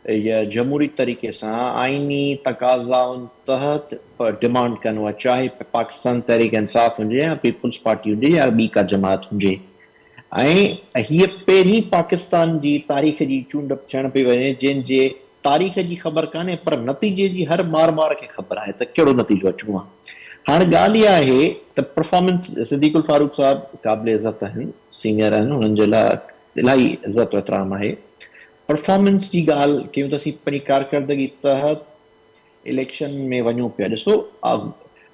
या जमहूरी तरीक़े सां आइनी तक़ाज़ाउनि तहत डिमांड कनि, उहा चाहे पाकिस्तान तहरीक इंसाफ़ हुजे या पीपल्स पार्टी हुजे या ॿी का जमात हुजे। ऐं हीअ पहिरीं पाकिस्तान जी तारीख़ जी चूंड थियण पई वञे जंहिंजे तारीख़ जी ख़बर कान्हे पर नतीजे जी हर ॿार खे ख़बर आहे त कहिड़ो नतीजो अचिणो आहे। हाणे ॻाल्हि इहा आहे त परफॉर्मेंस, सिद्दीक़ुल फारूक साहब क़ाबिल इज़त आहिनि, सीनियर आहिनि, हुननि जे लाइ इलाही इज़त एतिराम आहे। परफॉर्मेंस जी ॻाल्हि कयूं त असीं पंहिंजी कारकर्दगी तहत इलेक्शन में वञूं पिया। ॾिसो,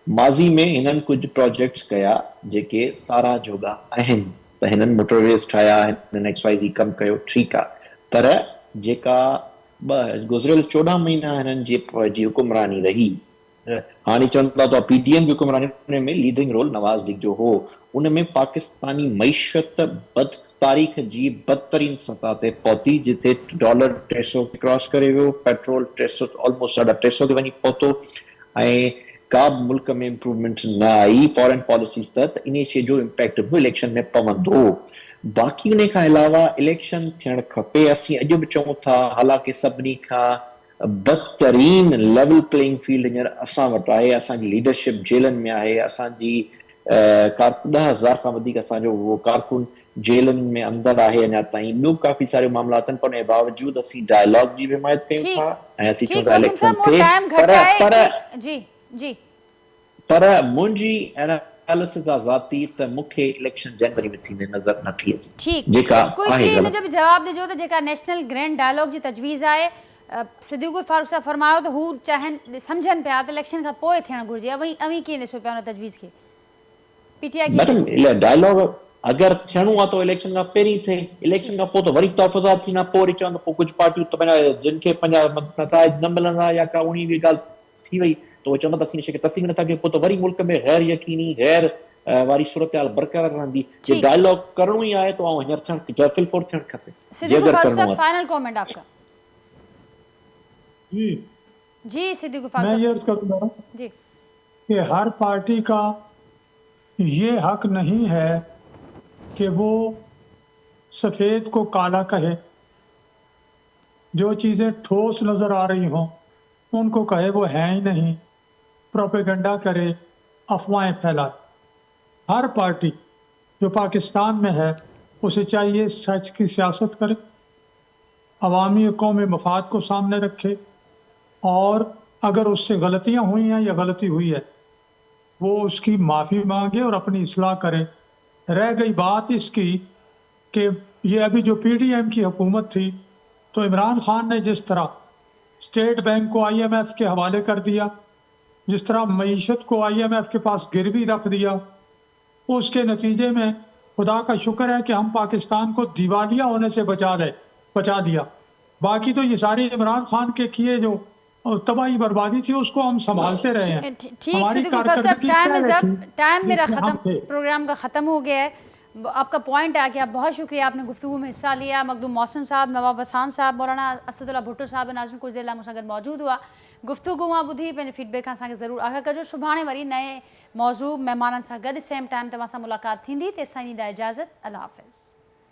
माज़ी में हिननि कुझु प्रोजेक्ट्स कया जेके साराह जोगा आहिनि, त हिननि मोटरवेज़ ठाहिया, हिननि XYZ कमु कयो, ठीकु आहे, पर जेका गुज़िरियल 14 महीना हिननि जी हुकुमरानी रही, हाणे चवनि था त PTM जी हुकुमरानी में लीडिंग रोल नवाज़ लीग जो हो, उन में पाकिस्तानी मईशत तारीख़ जी बदतरीन सतह ते पहुती, जिथे डॉलर 300 क्रॉस करे वियो, पेट्रोल 300 ऑलमोस्ट 350 ते वञी पहुतो, ऐं का बि मुल्क में इम्प्रूवमेंट न आई फॉरेन पॉलिसीज़ त इन शइ जो इम्पैक्ट बि इलेक्शन में पवंदो। बाक़ी उन खां अलावा इलेक्शन थियणु खपे। असीं अॼु बि चऊं था, हालांकि सभिनी खां बदतरीन लेवल प्लेइंग फील्ड हींअर असां वटि आहे, असांजी लीडरशिप जेलनि में आहे, असांजी 10,000 खां वधीक असांजो उहो कारकुन जेलनि में अंदरि आहे अञा ताईं। ॿियो काफ़ी सारे मामलात आहिनि, पर उन जे बावजूद असीं डायलॉग जी बि हिमायत कयूं था ऐं असीं चऊं था इलेक्शन थिए। पर मुंहिंजी एनालिसिस आहे ज़ाती त मूंखे इलेक्शन जनवरी में थींदे नज़र नथी अचे। ठीकु, जेका आहे हिन जो बि जवाबु ॾिजो त जेका नेशनल ग्रैंड डायलॉग जी तजवीज़ आहे, सिद्दीक़ुल फारूक साहब फरमायो त हू चाहिनि, सम्झनि पिया त इलेक्शन खां पोइ थियणु घुरिजे, अवी कीअं ॾिसो पिया उन तजवीज़ खे? मैडम, डायलॉग अगरि थियणो आहे त इलेक्शन खां पहिरीं थिए, इलेक्शन खां पोइ त वरी तहफ़ुज़ात थींदा, पोइ वरी चवंदा, पोइ कुझु पार्टियूं त पंहिंजा जिन खे पंहिंजा नताइज न मिलंदा या का उन बि ॻाल्हि थी वई त उहे चवंदा असीं शइ खे तस्लीम नथा कयूं, पोइ त वरी मुल्क में गैर यकीनी गैर वारी सूरत हाल बरक़रार रहंदी। जे डायलॉग करणो ई आहे त हींअर थियणु खपे। सिद्दीक़ुल फारूक साहब, फाइनल कमेंट आपका? जी सिद्दीक़ुल फारूक साहब, मैं ये अर्ज करूंगा जी कि हर पार्टी का ये हक नहीं है कि वो सफ़ेद को काला कहे, जो चीज़ें ठोस नज़र आ रही हों उनको कहे वो हैं ही नहीं, प्रोपेगेंडा करे, अफवाहें फैलाए। हर पार्टी जो पाकिस्तान में है उसे चाहिए सच की सियासत करे, अवामी और कौमी मफाद को सामने रखे, और अगर उससे गलतियां हुई हैं या गलती हुई है वो उसकी माफ़ी मांगे और अपनी इस्लाह करे। रह गई बात इसकी कि ये अभी जो PDM की हुकूमत थी तो इमरान खान ने जिस तरह स्टेट बैंक को IMF के हवाले कर दिया, जिस तरह मईशत को IMF के पास गिरवी रख दिया, उसके नतीजे में खुदा का शुक्र है कि हम पाकिस्तान को दिवालिया होने से बचा लिया। बाकी तो ये सारी इमरान खान के किए जो तबाही बर्बादी थी उसको हम संभालते रहे हैं। ठीक, सिद्दीक़ुल फारूक साहब, टाइम मेरा खत्म, प्रोग्राम का ख़त्म हो गया है। आपका पॉइंट आ गया, बहुत शुक्रिया आपने गुफ्तगू में हिस्सा लिया। मखदूम मौसम साहब, नवाब हसान साहब, मौलाना असदुल्ला भुट्टो साहब नाज़रीन कुछ देर लाइ मूंसां गॾु मौजूद हुआ। गुफ्तगू मां ॿुधी पंहिंजे फीडबैक खां असांखे ज़रूरु आगाह कजो। सुभाणे वरी नए मौज़ू महिमाननि सां गॾु सेम टाइम तव्हां सां मुलाक़ात थींदी। तेसिताईं ॾींदा इजाज़त। अल्लाह हाफ़िज़।